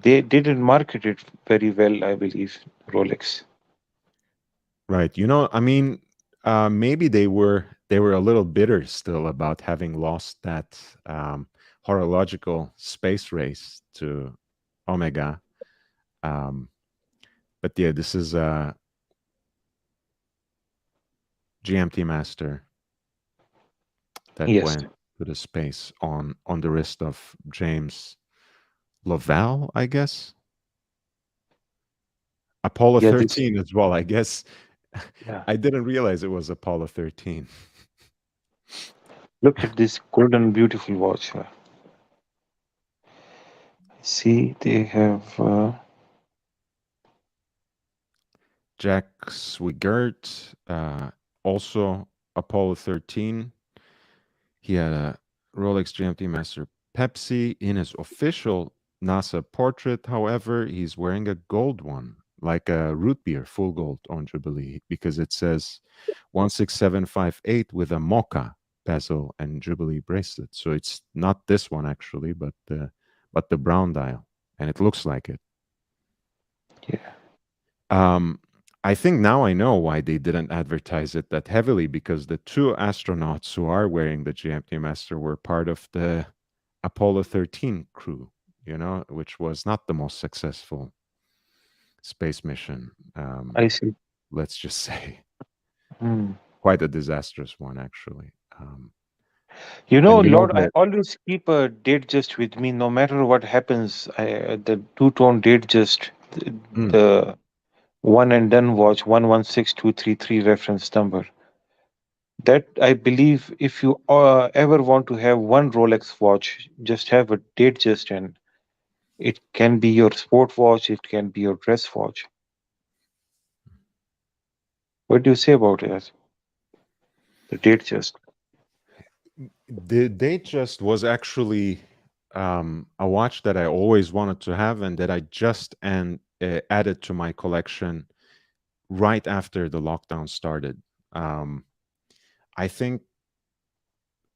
They didn't market it very well, I believe, Rolex. right. I mean, maybe they were a little bitter still about having lost that horological space race to Omega. Um, but yeah, this is a GMT Master that Yes. went to the space on the wrist of James Lovell, I guess. Apollo Yeah, this, 13 as well, I guess. yeah. I didn't realize it was Apollo 13. Look at this golden, beautiful watch. See, they have. Jack Swigert, also Apollo 13. He had a Rolex GMT Master Pepsi in his official NASA portrait. However, he's wearing a gold one, like a root beer, full gold on Jubilee, because it says 16758 with a mocha bezel and Jubilee bracelet. So it's not this one actually, but the brown dial, and it looks like it. Yeah, Um, I think now I know why they didn't advertise it that heavily, because the two astronauts who are wearing the GMT Master were part of the Apollo 13 crew, which was not the most successful space mission. I see. Let's just say Hmm. quite a disastrous one, actually. You know, And Lord, I that, always keep a date just with me, no matter what happens. The two-tone date just, mm, the one and done watch, 116233 reference number. That I believe, if you ever want to have one Rolex watch, just have a date just, and it can be your sport watch, it can be your dress watch. What do you say about it? The date just. the Datejust was actually a watch that I always wanted to have, and that I just added to my collection right after the lockdown started. Um, I think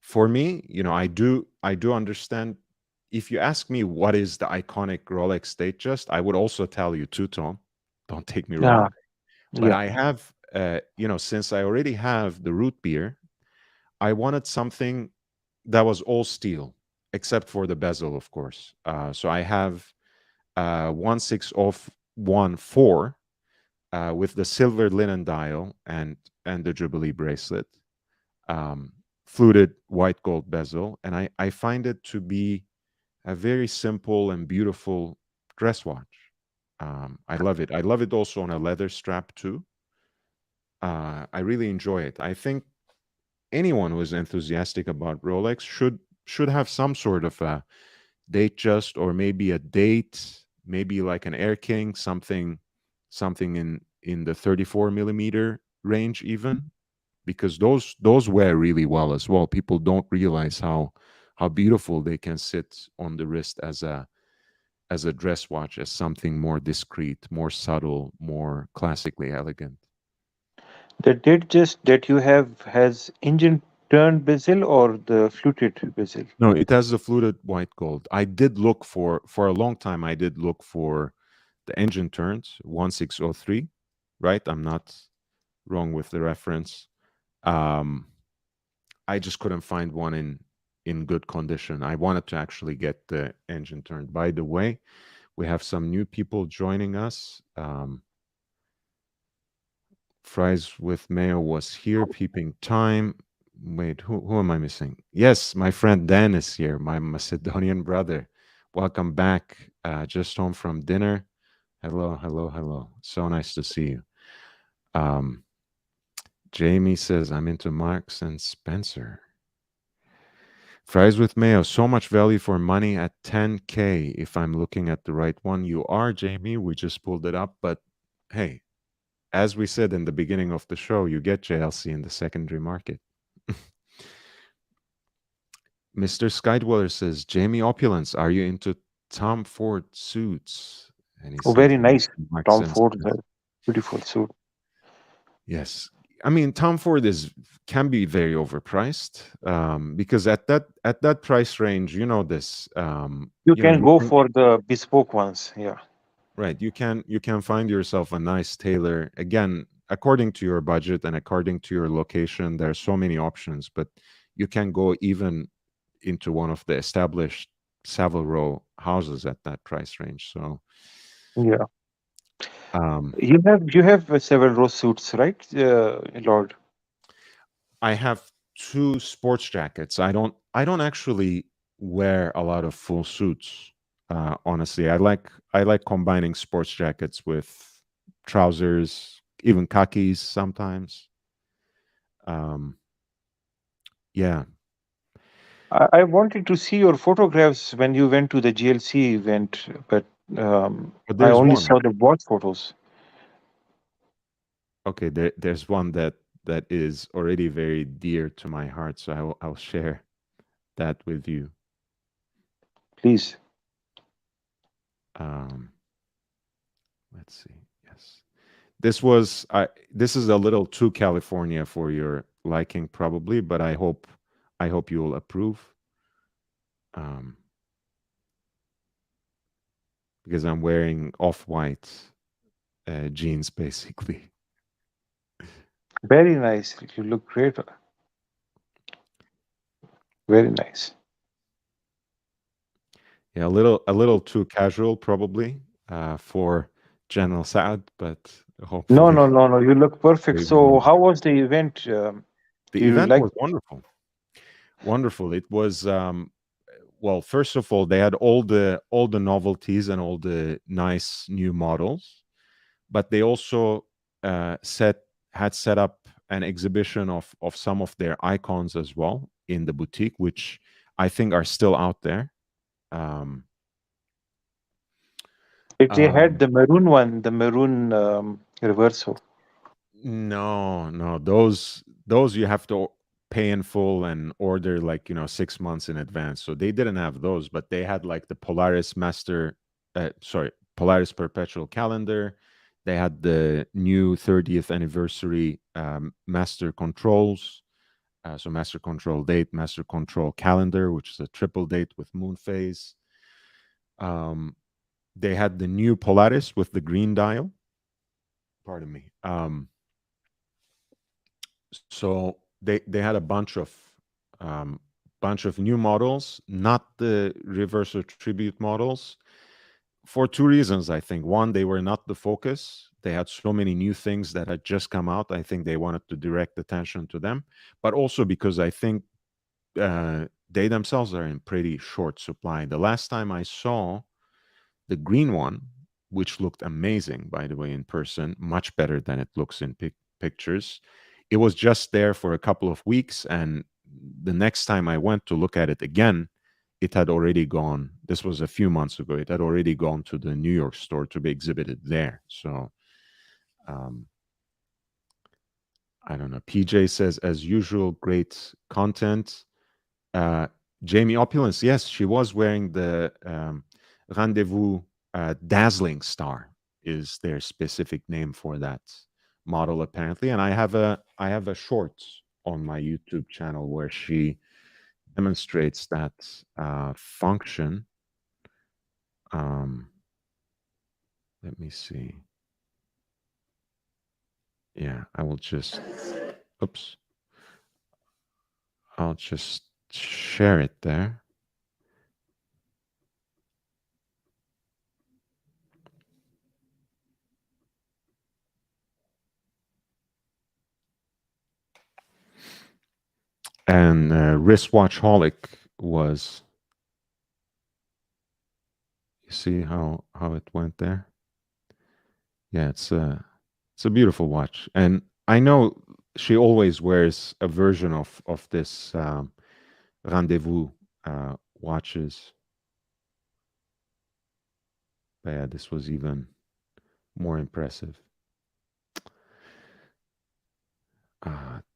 for me, I do understand. If you ask me what is the iconic Rolex Datejust, I would also tell you two tone. Don't take me Yeah, wrong, but yeah. I have, since I already have the root beer, I wanted something that was all steel, except for the bezel, of course. So I have 16014 with the silver linen dial and the Jubilee bracelet, um, fluted white gold bezel, and I find it to be a very simple and beautiful dress watch. I love it. I love it also on a leather strap too. I really enjoy it. I think anyone who is enthusiastic about Rolex should have some sort of a date just, or maybe a date, maybe like an Air King, something in the 34 millimeter range even, because those wear really well as well. People don't realize how beautiful they can sit on the wrist as a dress watch, as something more discreet, more subtle, more classically elegant. The date just that you have has engine turned bezel or the fluted bezel? No, it has the fluted white gold. I did look for a long time. I did look for the engine turns 1603, right? I'm not wrong with the reference. Um, I just couldn't find one in good condition. I wanted to actually get the engine turned. By the way, we have some new people joining us. Fries with mayo was here, peeping time. Wait, who am I missing? Yes, my friend Dan is here, my Macedonian brother. Welcome back. Just home from dinner. Hello, hello, hello. So nice to see you. Um, Jamie says, I'm into Marks and Spencer. Fries with mayo, so much value for money at 10K. If I'm looking at the right one, you are, Jamie. We just pulled it up. But hey, as we said in the beginning of the show, you get JLC in the secondary market. Mr. Skydweller says, Jamie Opulence, are you into Tom Ford suits? And he Oh, sent very a nice. Mark Tom Sims. Ford, beautiful suit. Yes. I mean, Tom Ford can be very overpriced because at that price range, you know this, You you know, can you go can for the bespoke ones. Yeah. right, you can find yourself a nice tailor again according to your budget and according to your location. There are so many options, but you can go even into one of the established Savile Row houses at that price range. So Yeah. um, You have several row suits, right, Lord? I have two sports jackets. I don't actually wear a lot of full suits. Honestly, I like combining sports jackets with trousers, even khakis sometimes. Um, yeah, I wanted to see your photographs when you went to the GLC event, but but I there's only one. saw the watch photos. Okay, there's one that is already very dear to my heart, so I'll share that with you. Please. Um, let's see. Yes. This is a little too California for your liking probably, but I hope you will approve. Um, because I'm wearing off-white jeans basically. Very nice. You look great. Very nice. Yeah, a little too casual probably for General Saad, but No, hopefully no, no, no. You look perfect. very So, well. how was the event? The Do you event like? was wonderful. Wonderful. It was well, first of all, they had all the novelties and all the nice new models, but they also set up an exhibition of some of their icons as well in the boutique, which I think are still out there. Um, If they had um, the maroon one, the maroon reverso. no, no, those you have to pay in full and order like 6 months in advance. So they didn't have those, but they had like the Polaris Perpetual Calendar. They had the new 30th anniversary Master Controls. So Master Control Date, Master Control Calendar, which is a triple date with moon phase. Um, they had the new Polaris with the green dial. Pardon me. So they had a bunch of new models, not the reverso tribute models, for two reasons. I think one, they were not the focus. They had so many new things that had just come out. I think they wanted to direct attention to them, but also because I think they themselves are in pretty short supply. The last time I saw the green one, which looked amazing, by the way, in person, much better than it looks in pictures. It was just there for a couple of weeks. And the next time I went to look at it again, it had already gone. This was a few months ago. It had already gone to the New York store to be exhibited there. So um, I don't know. PJ says, as usual, great content. Uh, Jamie Opulence, yes, she was wearing the Rendezvous Dazzling Star is their specific name for that model apparently, and I have a short on my YouTube channel where she demonstrates that function. Um, let me see. Yeah, I will just. Oops. I'll just share it there. And Wristwatchholic was. You see how it went there? Yeah, it's a beautiful watch, and I know she always wears a version of this rendezvous watches. But yeah, this was even more impressive.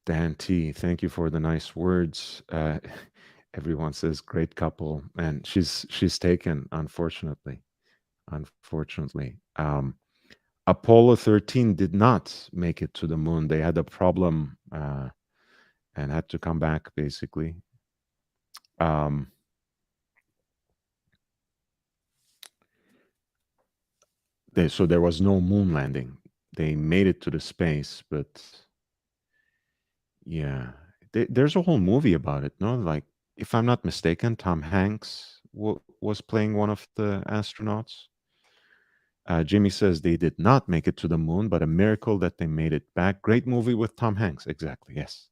Dan T, thank you for the nice words. Everyone says great couple, and she's taken, unfortunately. Unfortunately, Apollo 13 did not make it to the moon. They had a problem and had to come back, basically. Um, so there was no moon landing. They made it to the space, but yeah, there's a whole movie about it. No, like if I'm not mistaken, Tom Hanks was playing one of the astronauts. Jimmy says they did not make it to the moon, but a miracle that they made it back. Great movie with Tom Hanks. Exactly. Yes.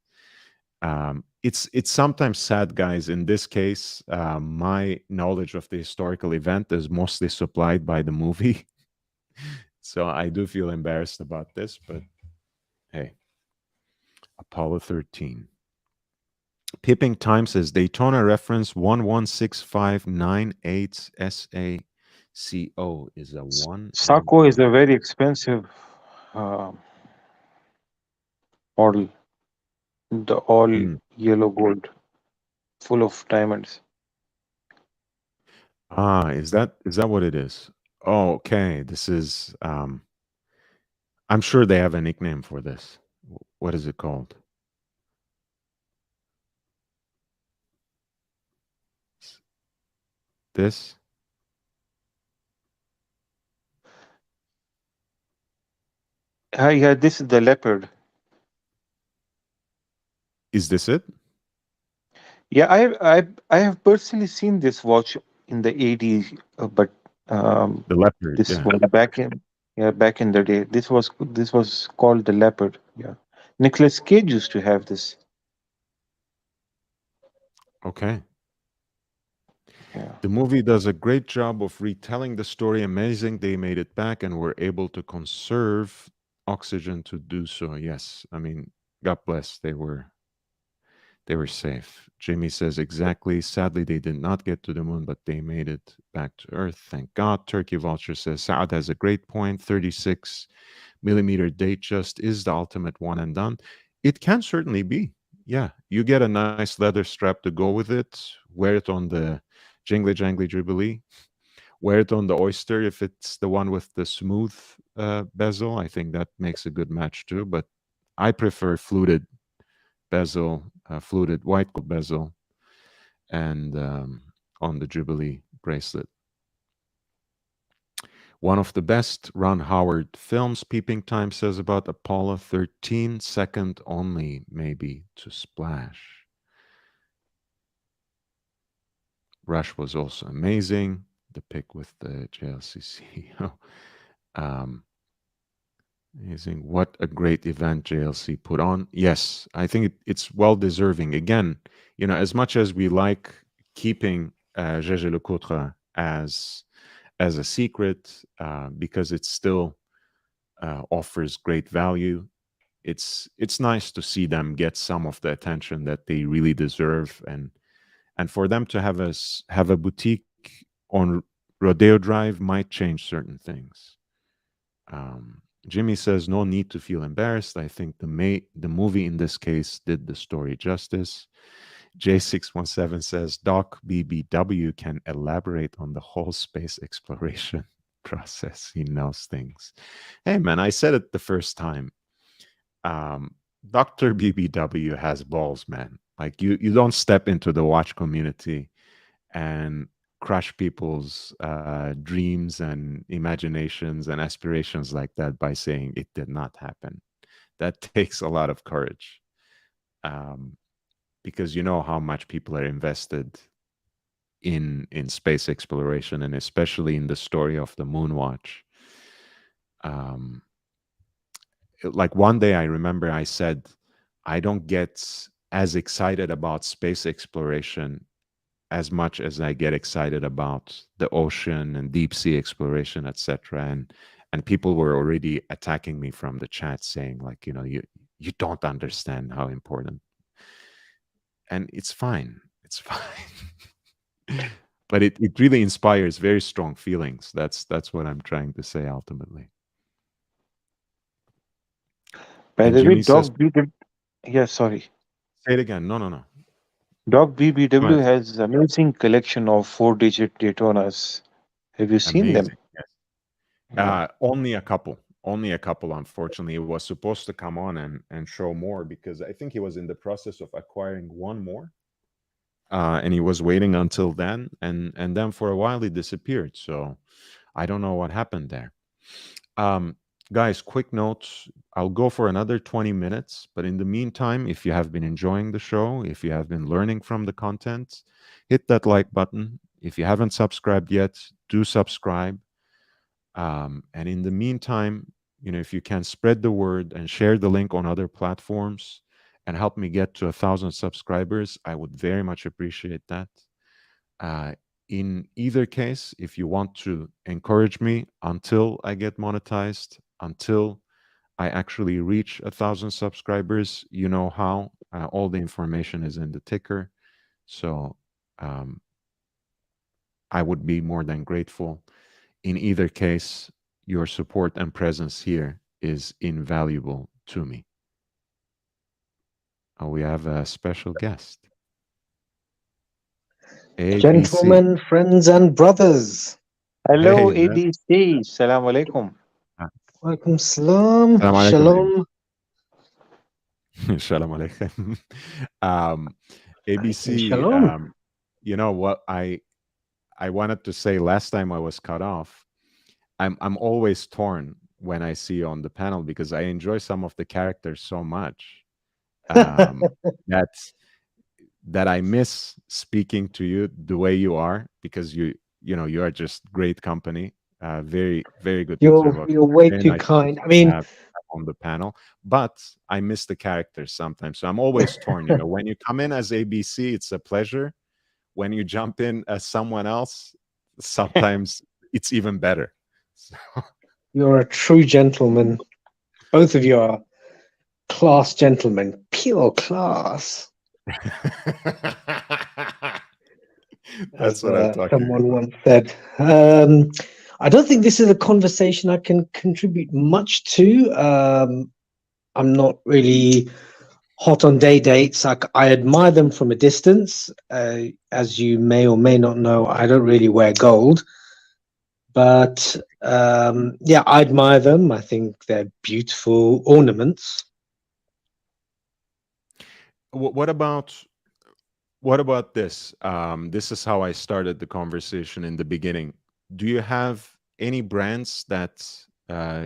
It's sometimes sad, guys. In this case, my knowledge of the historical event is mostly supplied by the movie, so I do feel embarrassed about this. But hey, Apollo 13. Pipping Time says Daytona reference 116598 SACO is a one and Saco is done. a very expensive uh, model, the all Mm. yellow gold, full of diamonds. Ah, is that what it is? Oh, okay. This is I'm sure they have a nickname for this. What is it called? S- This? Yeah, this is the leopard. Is this it? Yeah, I have personally seen this watch in the 80s, but um, The leopard, this yeah. was back in, yeah, back in the day. This was called the leopard. Yeah, Nicholas Cage used to have this. Okay. Yeah, The movie does a great job of retelling the story. Amazing they made it back and were able to conserve oxygen to do so. Yes. I mean, God bless. They were safe. Jamie says exactly. Sadly, they did not get to the moon, but they made it back to Earth. Thank God. Turkey Vulture says Saad has a great point. 36 millimeter date just is the ultimate one and done. It can certainly be. Yeah. You get a nice leather strap to go with it, wear it on the jingly jangly jubilee, wear it on the oyster if it's the one with the smooth bezel. I think that makes a good match too. But I prefer fluted bezel, fluted white gold bezel, and on the Jubilee bracelet. One of the best Ron Howard films, Peeping Time says about Apollo 13, second only maybe to Splash. Rush was also amazing. The pick with the JLCC. um, Amazing. What a great event JLC put on. Yes, I think it's well deserving. Again, as much as we like keeping Gégé Lecoultre as a secret because it still offers great value, it's nice to see them get some of the attention that they really deserve, and for them to have a boutique on Rodeo Drive might change certain things. Um, Jimmy says no need to feel embarrassed. I think the movie in this case did the story justice. J617 says Doc BBW can elaborate on the whole space exploration process. He knows things. Hey man, I said it the first time. Dr. BBW has balls, man. Like you don't step into the watch community and crush people's dreams and imaginations and aspirations like that by saying it did not happen. That takes a lot of courage, um, because you know how much people are invested in space exploration and especially in the story of the Moonwatch. Um, like one day, I remember I said, I don't get as excited about space exploration as much as I get excited about the ocean and deep sea exploration, etc. And people were already attacking me from the chat saying like, you don't understand how important. And it's fine. It's It's fine. But it really inspires very strong feelings. That's what I'm trying to say ultimately. By And the way, Jimmy says, Dog BBW, yeah, sorry. say it again. No, no, no. Dog Go BBW ahead. has amazing collection of four-digit Daytonas. Have you seen them? Amazing. Yes. Yeah. Only a couple. Only a couple, unfortunately. It was supposed to come on and show more because I think he was in the process of acquiring one more. And he was waiting until then, and then for a while he disappeared. So I don't know what happened there. Um, guys, quick notes. I'll go for another 20 minutes, but in the meantime, if you have been enjoying the show, if you have been learning from the content, hit that like button. If you haven't subscribed yet, do subscribe. And in the meantime, if you can spread the word and share the link on other platforms and help me get to 1,000 subscribers, I would very much appreciate that. Uh, in either case, if you want to encourage me until I get monetized, until I actually reach 1,000 subscribers, you know how. All the information is in the ticker. So um, I would be more than grateful. In either case, your support and presence here is invaluable to me. We have a special guest, ABC. Gentlemen, friends, and brothers. Hello, Hey, man. ABC. Salam alaikum. Welcome, salam, Salam alaikum. shalom. Shalom alaikum. Alaikum ABC, shalom. you know what I wanted to say last time I was cut off. I'm always torn when I see you on the panel because I enjoy some of the characters so much. That that I miss speaking to you the way you are because you are just great company. Very very good to observe. You're way Very too nice kind. I mean, have on the panel, but I miss the characters sometimes. So I'm always torn. When you come in as ABC, it's a pleasure. When you jump in as someone else, sometimes it's even better. So, you're a true gentleman. Both of you are class gentlemen, pure class, that's as what I'm talking someone about. once said. I don't think this is a conversation I can contribute much to. I'm not really hot on day dates. I admire them from a distance. As you may or may not know, I don't really wear gold, but yeah, I admire them. I think they're beautiful ornaments. What about this? This is how I started the conversation in the beginning. Do you have any brands that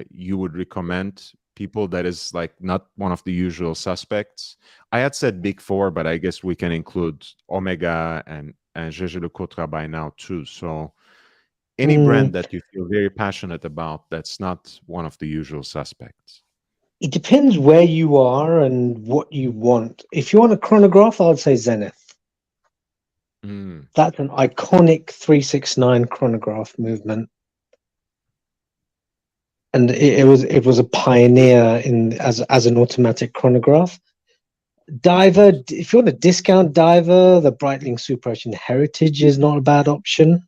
you would recommend people that is like not one of the usual suspects? I had said Big Four, but I guess we can include Omega and Gégé Lecoultre by now too. So any Mm, brand that you feel very passionate about that's not one of the usual suspects. it depends where you are and what you want. If you want a chronograph, I'd say Zenith. Mm, That's an iconic 369 chronograph movement, and it was a pioneer in as an automatic chronograph. Diver, if you want a discount diver, the Breitling Super Ocean Heritage is not a bad option.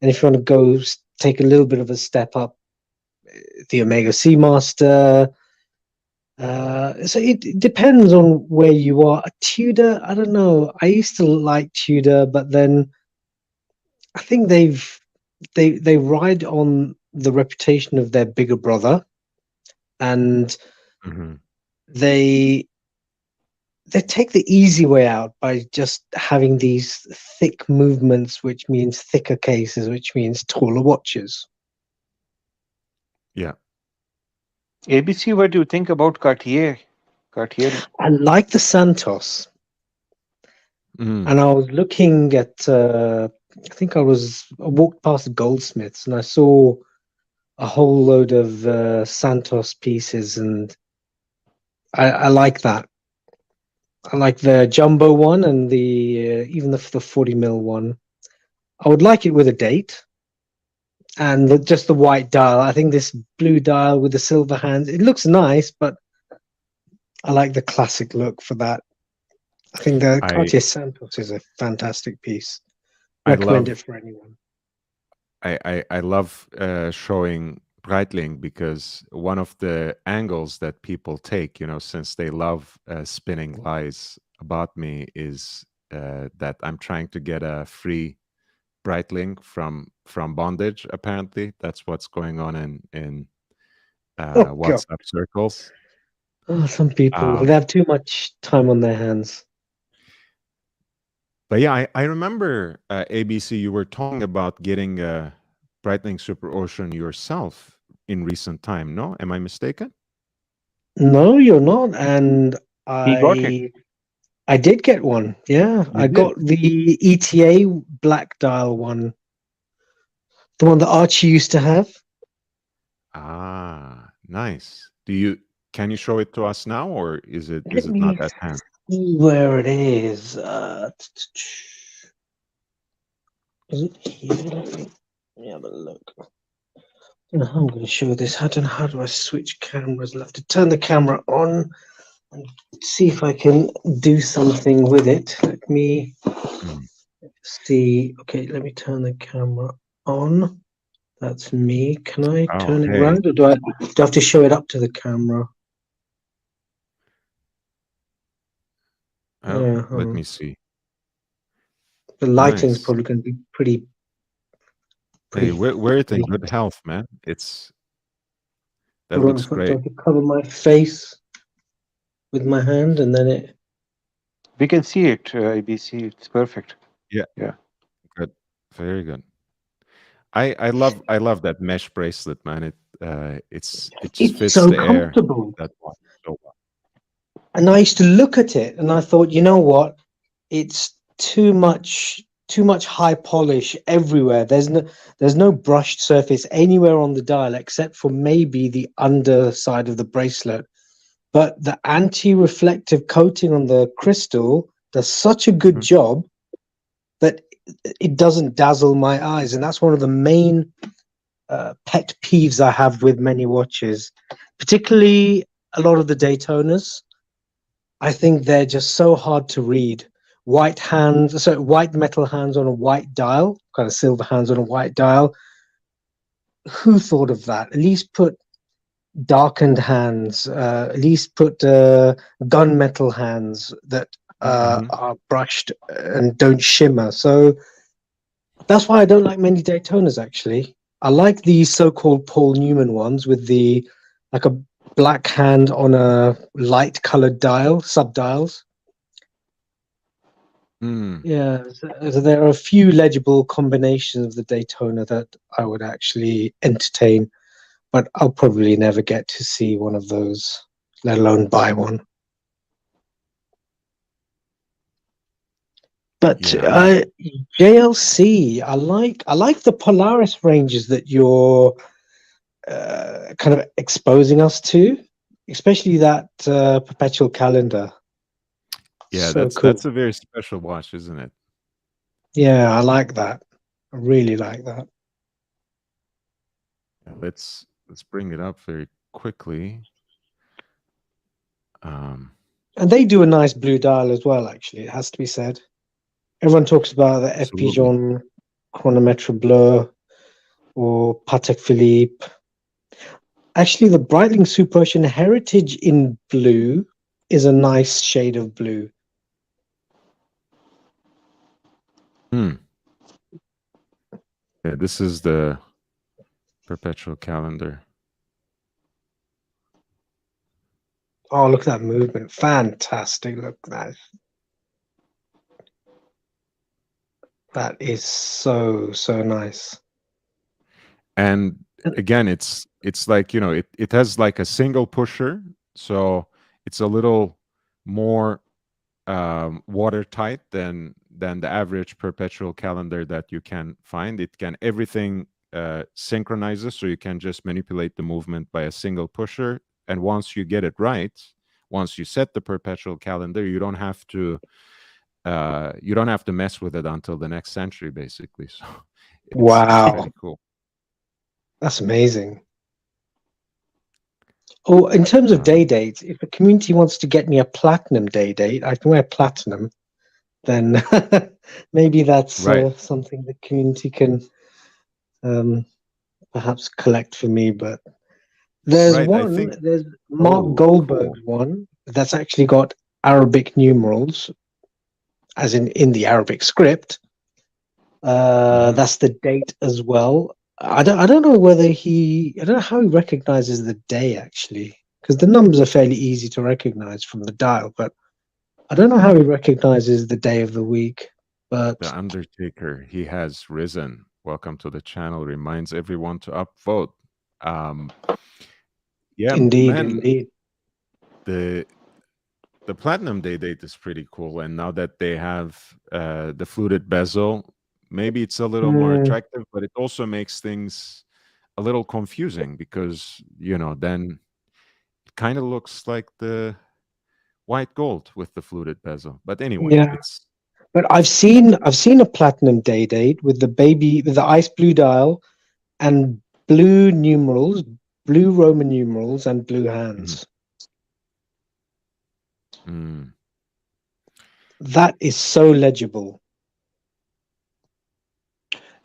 And if you want to go take a little bit of a step up, the Omega Seamaster. So it depends on where you are. A Tudor, I don't know. I used to like Tudor, but then I think they ride on the reputation of their bigger brother, and mhm. they they take the easy way out by just having these thick movements, which means thicker cases, which means taller watches. Yeah. ABC, what do you think about Cartier? Cartier. I like the Santos, Mm, and I was looking at. I think I walked past Goldsmiths, and I saw a whole load of Santos pieces, and I like that. I like the jumbo one and the even the 40 mil one. I would like it with a date and just the white dial. I think this blue dial with the silver hands, it looks nice, but I like the classic look for that. I think the I Cartier Santos is a fantastic piece. I Recommend love it for anyone. I love showing Breitling because one of the angles that people take, since they love spinning lies about me, is that I'm trying to get a free Breitling from bondage. Apparently, that's what's going on in Oh God, WhatsApp circles. some people Um, they have too much time on their hands. but yeah, I remember ABC. You were talking about getting a Breitling Super Ocean yourself in recent time. No, am I mistaken? No, you're not. And He got it. I did get one. Yeah, You I did. got the ETA black dial one, the one that Archie used to have. Ah, nice. Can you show it to us now, or is it Let me not at hand? see where it is. Is it here? Let me have a look. I don't know how I'm going to show this. I don't know how do I switch cameras. I'll have to turn the camera on and see if I can do something with it. Let me Mm. see. Okay, let me turn the camera on. That's me. Can I Oh, turn it hey. around, or do I have to show it up to the camera? Oh, Yeah, let me see. the lighting's Nice. probably going to be pretty, Hey, pretty. wear it in Pretty. good health, man. That Hold on, looks if I do great. I have to cover my face with my hand, and then it. We can see it, ABC. It's perfect. Yeah, Yeah. good. Very good. I love that mesh bracelet, man. It just It's fits so the air comfortable. that one so well. And I used to look at it, and I thought, you know what? It's too much high polish everywhere. There's no brushed surface anywhere on the dial except for maybe the underside of the bracelet. But the anti-reflective coating on the crystal does such a good Mhm. job that it doesn't dazzle my eyes, and that's one of the main pet peeves I have with many watches, particularly a lot of the Daytonas. I think they're just so hard to read. White metal hands on a white dial, kind of silver hands on a white dial. Who thought of that? At least put darkened hands. At least put gunmetal hands that Mhm. are brushed and don't shimmer. So that's why I don't like many Daytonas. Actually, I like the so-called Paul Newman ones with the like a black hand on a light colored dial, sub dials. Mm. Yeah, so there are a few legible combinations of the Daytona that I would actually entertain, but I'll probably never get to see one of those, let alone buy one. But Yeah, I JLC, I like the Polaris ranges that you're kind of exposing us to, especially that perpetual calendar. yeah, So that's cool. a very special watch, isn't it? Yeah, I like that. I really like that. Yeah, let's bring it up very quickly. Um, And they do a nice blue dial as well, actually, it has to be said. Everyone talks about the F. absolutely. Pigeon Chronometre Bleu or Patek Philippe. Actually, the Breitling Super Ocean Heritage in blue is a nice shade of blue. Hmm. Yeah, this is the perpetual calendar. Oh, look at that movement. Fantastic. Look at that. That is so, so nice. And again, it's like, it has like a single pusher, so it's a little more watertight than the average perpetual calendar that you can find. It can everything synchronizes, so you can just manipulate the movement by a single pusher. And once you get it right, once you set the perpetual calendar, you don't have to mess with it until the next century, basically. So it's Wow. pretty cool. That's amazing. Oh, in terms of day dates, if the community wants to get me a platinum day date, I can wear platinum. Then maybe that's Right. something the community can perhaps collect for me. But there's Right. I one, think. there's Mark Oh, Goldberg's cool. one that's actually got Arabic numerals, as in the Arabic script. Mhm. That's the date as well. I don't know whether I don't know how he recognizes the day actually, because the numbers are fairly easy to recognize from the dial, but I don't know how he recognizes the day of the week. But The Undertaker, he has risen. Welcome to the channel. Reminds everyone to upvote. Um, yeah, indeed, man, indeed. the the Platinum Day date is pretty cool. And now that they have the fluted bezel, maybe it's a little more Hmm, attractive, but it also makes things a little confusing because, then it kind of looks like the white gold with the fluted bezel. But anyway, yeah, but I've seen a platinum day date with the ice blue dial and blue numerals, blue Roman numerals, and blue Mhm. hands. Mm. That is so legible.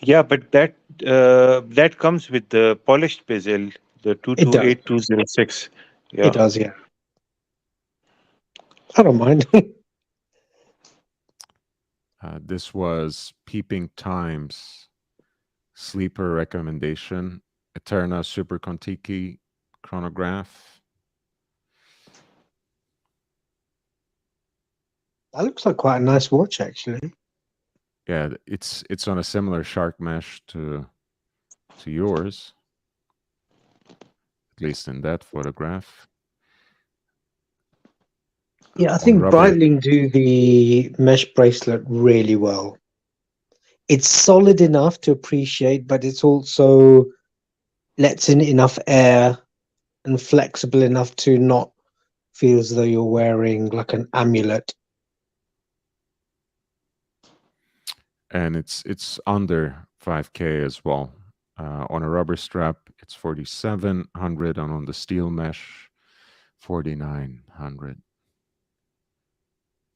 Yeah, but that comes with the polished bezel, the It does. 228206. It Yeah. does. Yeah, I don't mind. This was Peeping Times sleeper recommendation. Eterna Super Contiki chronograph. That looks like quite a nice watch, actually. Yeah, it's on a similar shark mesh to yours, at least in that photograph. Yeah, I On think rubber. Breitling do the mesh bracelet really well. It's solid enough to appreciate, but it's also lets in enough air and flexible enough to not feel as though you're wearing like an amulet. And it's under 5K as well. On a rubber strap, it's 4,700, and on the steel mesh, 4,900.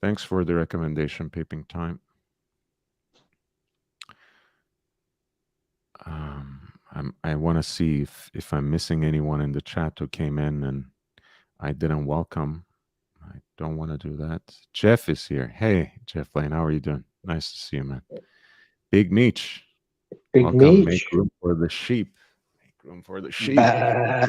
Thanks for the recommendation, Peeping Time. I want to see if I'm missing anyone in the chat who came in and I didn't welcome. I don't want to do that. Jeff is here. Hey, Jeff Lane, how are you doing? Nice to see you, man. Big Meech, Big welcome. Make Meech. room for the sheep. Make room for the sheep. Bah.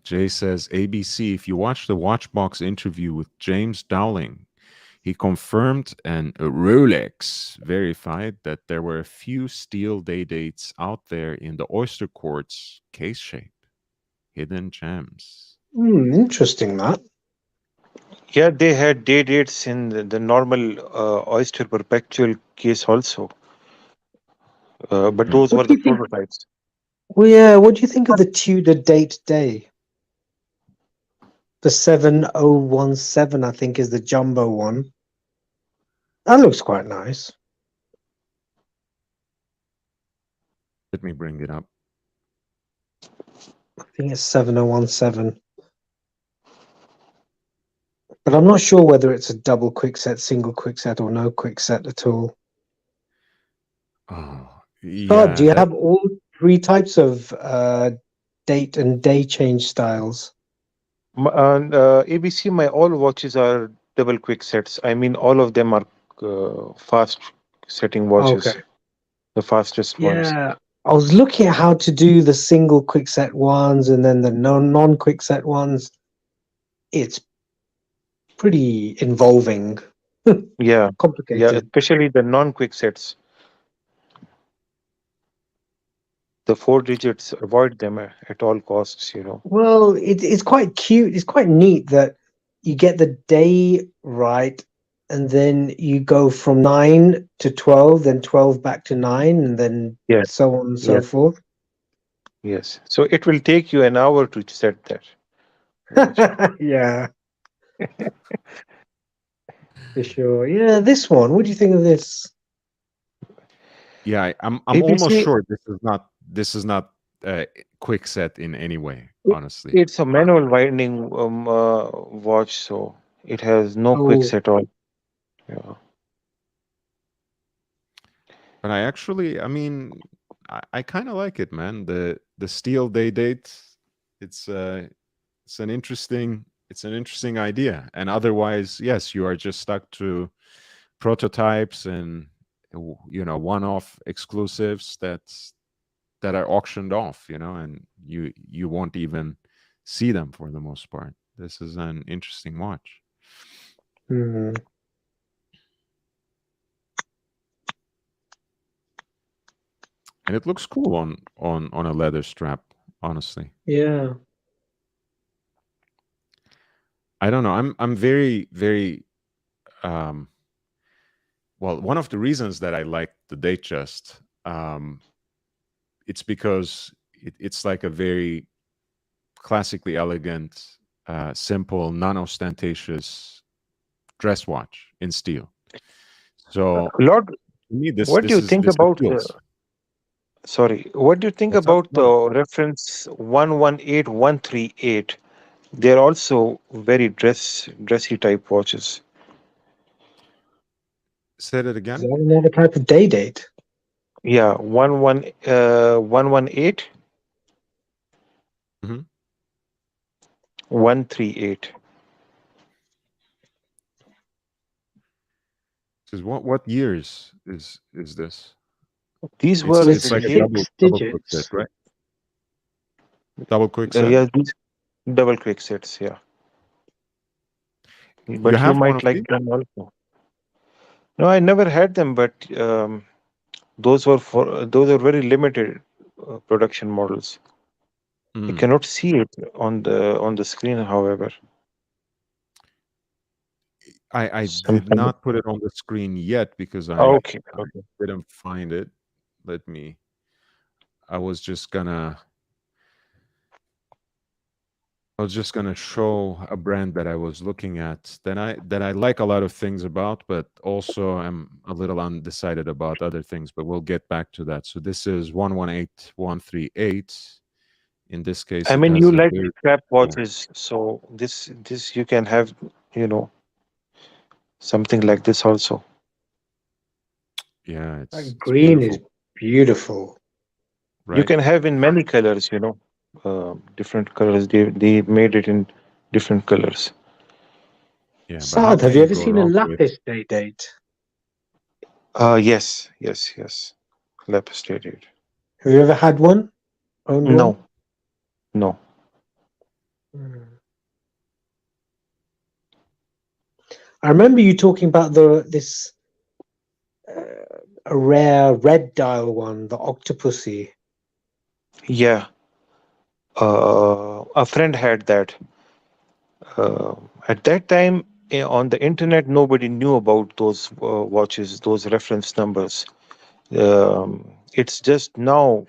Jay says, ABC, if you watch the Watchbox interview with James Dowling, he confirmed and Rolex verified that there were a few steel day dates out there in the oyster quartz case shape. Hidden gems. Interesting that. Yeah, they had day dates in the normal Oyster Perpetual case also. But Hmm. those What were do the you think? prototypes. Well, yeah, what do you think of the Tudor date day? The 7017, I think, is the jumbo one. That looks quite nice. Let me bring it up. I think it's 7017. But I'm not sure whether it's a double quickset, single quickset, or no quickset at all. Oh, Scott, do yeah, you that have all three types of date and day change styles? ABC, my all watches are double quick sets. I mean, all of them are fast setting watches, Okay. the fastest ones. Yeah. I was looking at how to do the single quickset ones and then the non quickset ones. It's pretty involving, Yeah, yeah, complicated. especially the non-quick sets. The four digits, avoid them at all costs. Well, it's quite cute. It's quite neat that you get the day right, and then you go from 9 to 12, then 12 back to 9, and then Yes, so on and so yes, forth. yes. So it will take you an hour to set that watch. Yeah, for sure. Yeah, this one. What do you think of this? yeah, I'm almost ABC, sure this is not quick set in any way, It- honestly. It's a manual winding watch, so it has no quicks Oh, at all. Yeah. But I mean, I kind of like it, man. The steel day date, it's it's an interesting idea. And otherwise, yes, you are just stuck to prototypes and one-off exclusives that are auctioned off, and you won't even see them for the most part. This is an interesting watch. hmm. And it looks cool on a leather strap, honestly. Yeah. I don't know. I'm very, very um well, one of the reasons that I like the Datejust, it's because it's like a very classically elegant, simple, non-ostentatious dress watch in steel. So Lord, to me, this what do this you is think this about appeals. sorry, what do you think What's up? about the reference 118138? They're also very dressy type watches. Say that Is again. that another type of day date? Yeah, 118 Hmm. 138. Says what years is this? These It's were With it's like a created, double quick set, digits. right? Double quick set. yeah, these double quick sets, yeah. You But you have one might of like these? them also. No, I never had them, but those are very limited production models. You Mm. cannot see it on the screen, however. I did Something. not put it on the screen yet because Okay, I okay. didn't find it. Let me. I was just gonna. I was just gonna show a brand that I was looking at that I like a lot of things about, but also I'm a little undecided about other things. But we'll get back to that. So this is 118138. In this case, I it mean, has you a like very strap cool. watches, so this you can have, you know, something like this also. Yeah, That it's green is beautiful, beautiful. You right? can have in many colors, different colors. They made it in different colors. Yeah, but how Saad, have can you you ever go seen a wrong with? lapis day date? Yes, yes, yes. Lapis radiated. Have you ever had one? Owned one? No, no. Hmm. I remember you talking about this a rare red dial one, the Octopussy. Yeah, a friend had that. Uh, at that time, on the internet, nobody knew about those watches, those reference numbers. It's just now,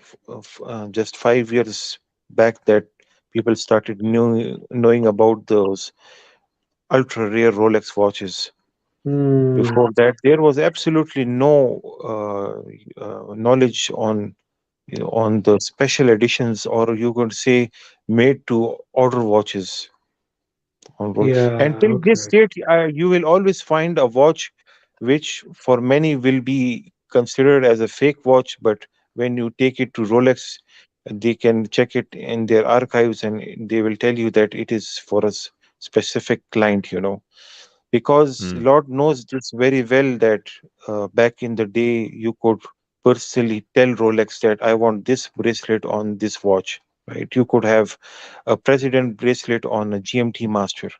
just 5 years back, that people started knowing about those ultra rare Rolex watches. Hmm. Before that, there was absolutely no knowledge on the special editions, or you could say made to order watches on roll. Yeah. Until this Okay. date, you will always find a watch which for many will be considered as a fake watch, but when you take it to Rolex, they can check it in their archives and they will tell you that it is for a specific client, because Mm. Lord knows this very well that back in the day you could personally tell Rolex that I want this bracelet on this watch, right? You could have a president bracelet on a GMT master,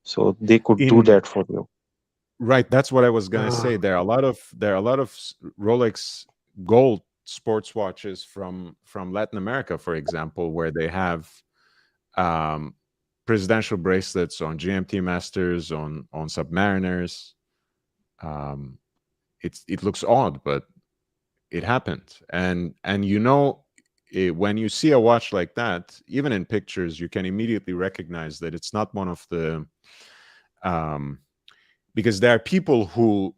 so they could do In that for you. Right, that's what I was gonna Ah. say. There are a lot of Rolex gold sports watches from Latin America, for example, where they have um, presidential bracelets on GMT Masters, on Submariners. Um, it looks odd, but it happened. And when you see a watch like that, even in pictures, you can immediately recognize that it's not one of the um, because there are people who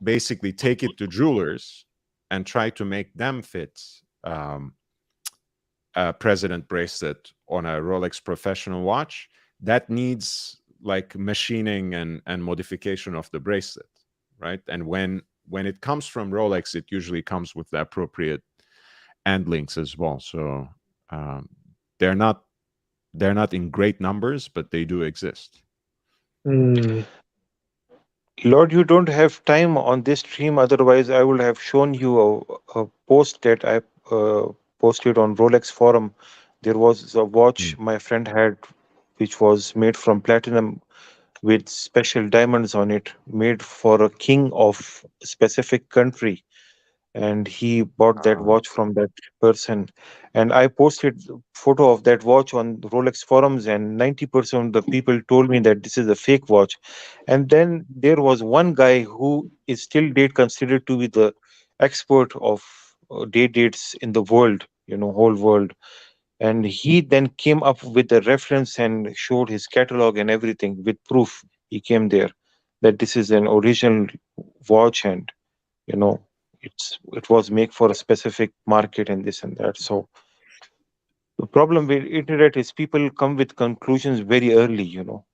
basically take it to jewelers and try to make them fit a president bracelet on a Rolex professional watch, that needs like machining and modification of the bracelet, right? And when it comes from Rolex, it usually comes with the appropriate end links as well. So um, they're not in great numbers, but they do exist. Mm. Lord, you don't have time on this stream. Otherwise, I would have shown you a post that I posted on Rolex forum. There was a watch Mm. my friend had, which was made from platinum with special diamonds on it, made for a king of a specific country, and he bought that Uh, watch from that person. And I posted photo of that watch on Rolex forums, and 90% of the people told me that this is a fake watch. And then there was one guy who is still date considered to be the expert of date dates in the world, whole world. And he then came up with the reference and showed his catalog and everything with proof. He came there that this is an original watch, and you know it was made for a specific market and this and that. So the problem with internet is people come with conclusions very early.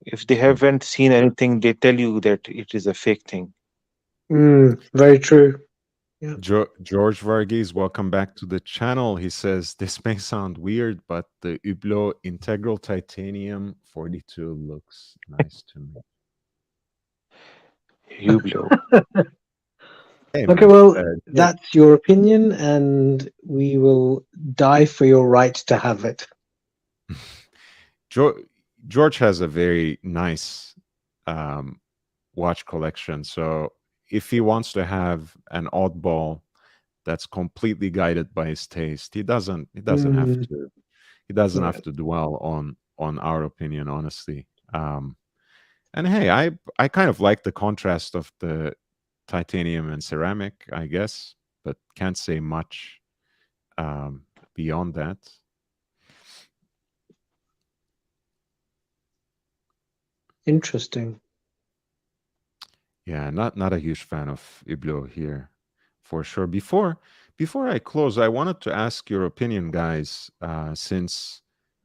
If they mm. haven't seen anything, they tell you that it is a fake thing. Very true. Yeah. George Varghese, welcome back to the channel. He says, this may sound weird, but the Hublot Integral Titanium 42 looks nice to me. Hublot. Hey, Okay, man. well, George, that's your opinion, and we will die for your right to have it. George has a very nice um, watch collection. So if he wants to have an oddball that's completely guided by his taste, he doesn't have Mm, to yeah. dwell on our opinion, honestly. And hey, I kind of like the contrast of the titanium and ceramic, I guess, but can't say much beyond that. Interesting. Yeah, not a huge fan of Hublot here, for sure. Before I close, I wanted to ask your opinion, guys, since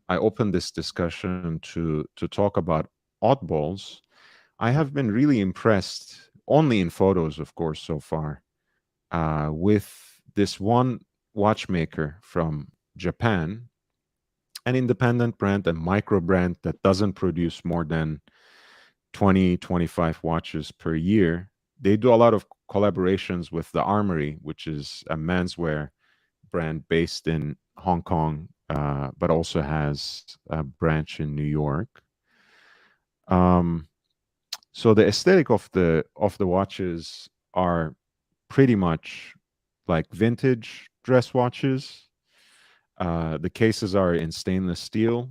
I opened this discussion to talk about oddballs. I have been really impressed, only in photos, of course, so far, with this one watchmaker from Japan, an independent brand, a micro brand that doesn't produce more than 20-25 watches per year. They do a lot of collaborations with the Armory, which is a menswear brand based in Hong Kong, but also has a branch in New York. Um, so the aesthetic of the watches are pretty much like vintage dress watches. The cases are in stainless steel,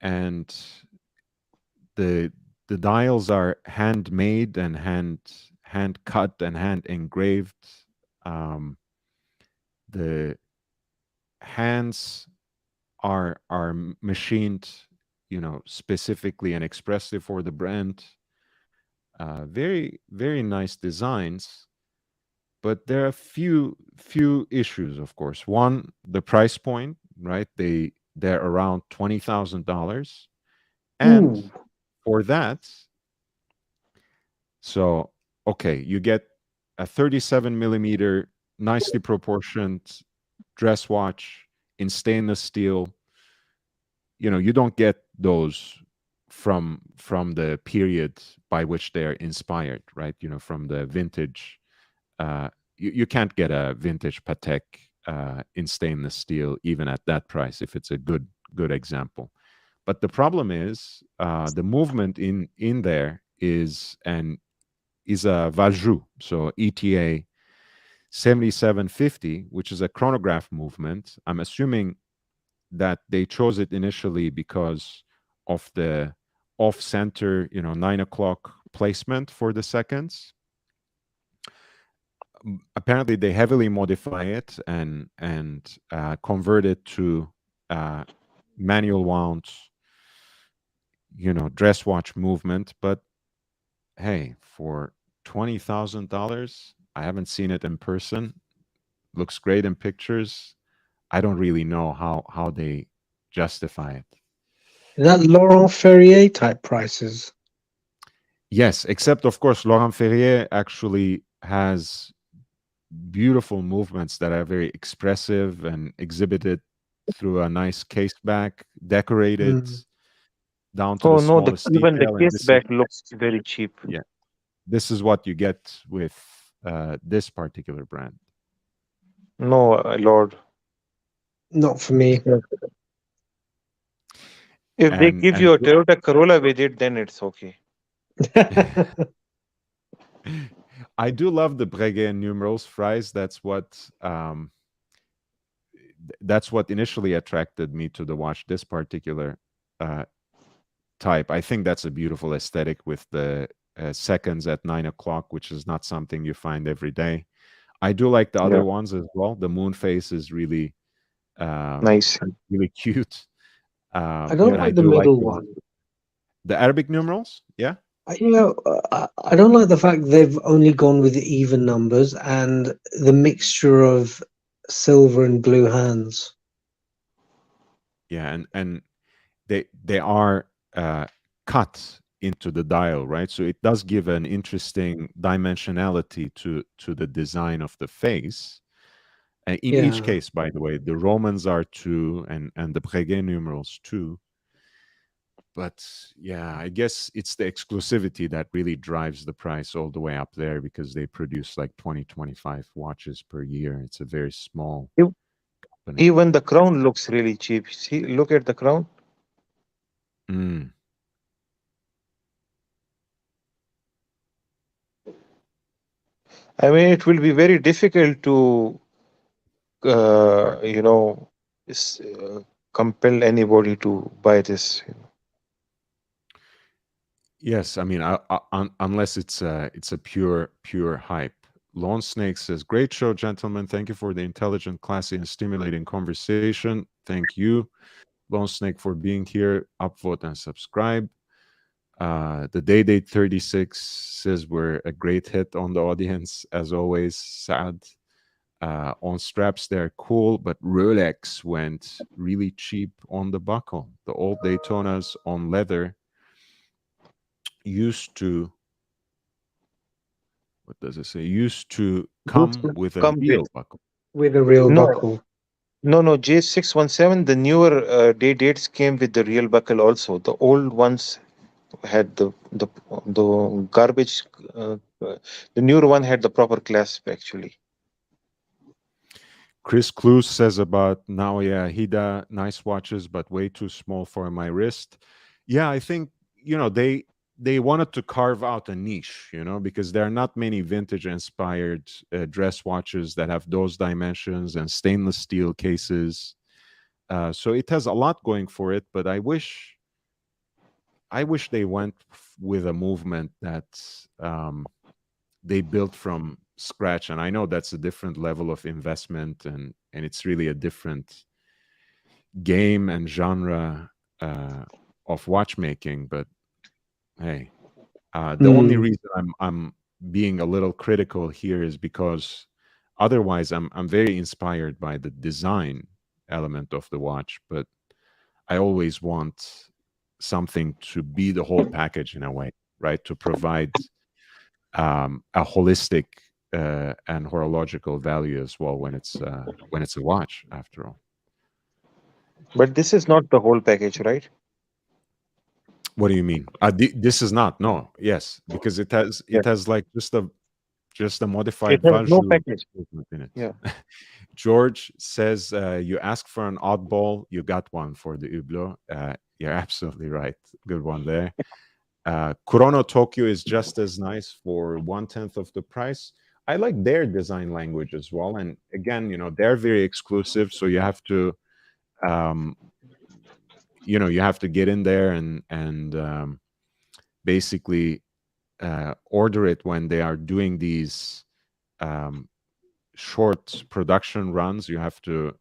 and the the dials are handmade and hand cut and hand engraved. The hands are machined, specifically and expressly for the brand. Very very nice designs, but there are few issues, of course. One, the price point, right? They're around $20,000, and Ooh. for that, so okay, you get a 37 millimeter, nicely proportioned dress watch in stainless steel. You don't get those from the period by which they're inspired, right? From the vintage. You can't get a vintage Patek in stainless steel even at that price if it's a good example. But the problem is the movement in there is a Vajou, so ETA 7750, which is a chronograph movement. I'm assuming that they chose it initially because of the off center, 9 o'clock placement for the seconds. Apparently, they heavily modify it and convert it to manual wound, dress watch movement. But hey, for $20,000, I haven't seen it in person. Looks great in pictures. I don't really know how they justify it. Is that Laurent Ferrier type prices? Yes, except of course Laurent Ferrier actually has beautiful movements that are very expressive and exhibited through a nice case back, decorated Mm. down to the Oh no, smallest even the detail. And case this is, back looks very cheap. yeah, this is what you get with this particular brand. No, Lord. Not for me. If they And give you a Toyota Corolla with it, then it's okay. I do love the Breguet numerals fries. That's what initially attracted me to the watch. This particular uh, type, I think that's a beautiful aesthetic with the seconds at 9 o'clock, which is not something you find every day. I do like the Yeah, other ones as well. The moon face is really, nice. really cute, I don't and I like the do like middle one. the Arabic numerals. Yeah. I don't like the fact they've only gone with the even numbers and the mixture of silver and blue hands. Yeah, and they are cut into the dial, right? So it does give an interesting dimensionality to the design of the face. In each Yeah. case, by the way, the Romans are two, and the Breguet numerals too. But yeah, I guess it's the exclusivity that really drives the price all the way up there, because they produce like 20-25 watches per year. It's a very small Ev- company. Even the crown looks really cheap. See, look at the crown. Mm. I mean, it will be very difficult to, Part. you know, s- uh, compel anybody to buy this. Yes, I mean, unless it's a pure hype. Lawn Snake says, "Great show, gentlemen. Thank you for the intelligent, classy, and stimulating conversation. Thank you, Lone Snake, for being here. Upvote and subscribe." The Day Date 36 says we're a great hit on the audience, as always. Sad. On straps, they're cool, but Rolex went really cheap on the buckle. The old Daytonas on leather used to, what does it say? Used to Used come to with a come with real buckle. With a real no, buckle. no. J617. The newer day dates came with the real buckle also. The old ones had the garbage. The newer one had the proper clasp actually. Chris Clues says about Naoya Hida, nice watches, but way too small for my wrist. Yeah, I think, they wanted to carve out a niche, because there are not many vintage inspired dress watches that have those dimensions and stainless steel cases. So it has a lot going for it, but I wish they went with a movement that they built from scratch. And I know that's a different level of investment, and it's really a different game and genre of watchmaking. But hey, the only Mm. reason I'm being a little critical here is because otherwise I'm very inspired by the design element of the watch, but I always want something to be the whole package in a way, right? To provide a holistic and horological value as well when it's a watch, after all. But this is not the whole package, right? What do you mean? This is not, no, yes, because it has Yeah. it has like just a It modified has no value package. movement in it. Yeah. George says, you ask for an oddball, you got one for the Hublot. You're absolutely right. Good one there. Kurono Tokyo is just as nice for 1/10 of the price. I like their design language as well. And again, they're very exclusive. So um, you have to get in there and basically order it when they are doing these um, short production runs. You have to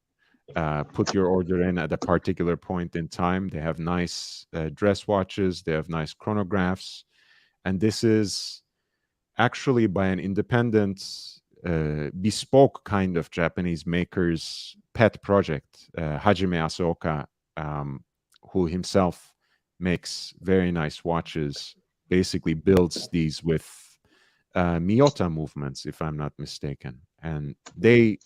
put your order in at a particular point in time. They have nice dress watches, they have nice chronographs, and this is actually by an independent, bespoke kind of Japanese makers pet project. Hajime Asaoka, who himself makes very nice watches, basically builds these with Miyota movements, if I'm not mistaken. And they,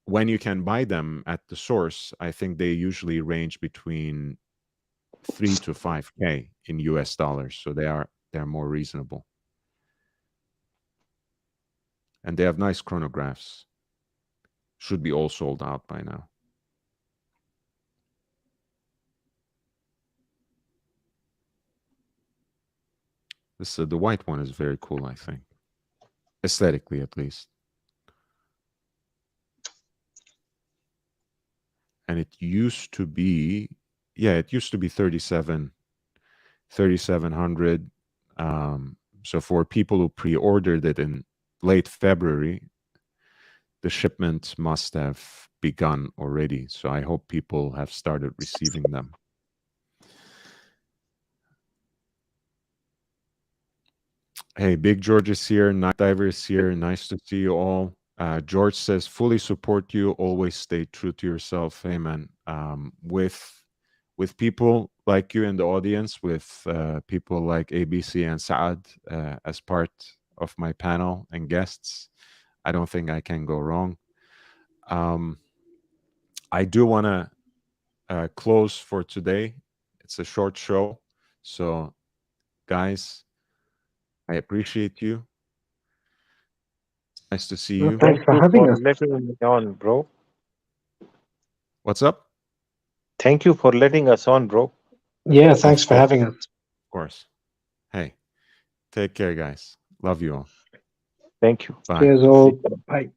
when you can buy them at the source, I think they usually range between 3 to 5K in US dollars. So they're more reasonable. And they have nice chronographs. Should be all sold out by now. This the white one is very cool, I think. Aesthetically, at least. And it used to be, yeah, it used to be 3,700. So for people who pre-ordered it in late February, the shipment must have begun already. So I hope people have started receiving them. Hey, Big George is here. Night Diver is here. Nice to see you all. George says, fully support you. Always stay true to yourself. Hey, man. With people like you in the audience, with people like ABC and Saad as part of my panel and guests, I don't think I can go wrong. I do want to close for today. It's a short show. So, guys, I appreciate you. Nice to see you. Thanks for having us. Letting me on, bro. What's up? Thank you for letting us on, bro. Yeah, thanks for having us. Of course. Hey, take care, guys. Love you all. Thank you. Bye. Cheers all. Bye.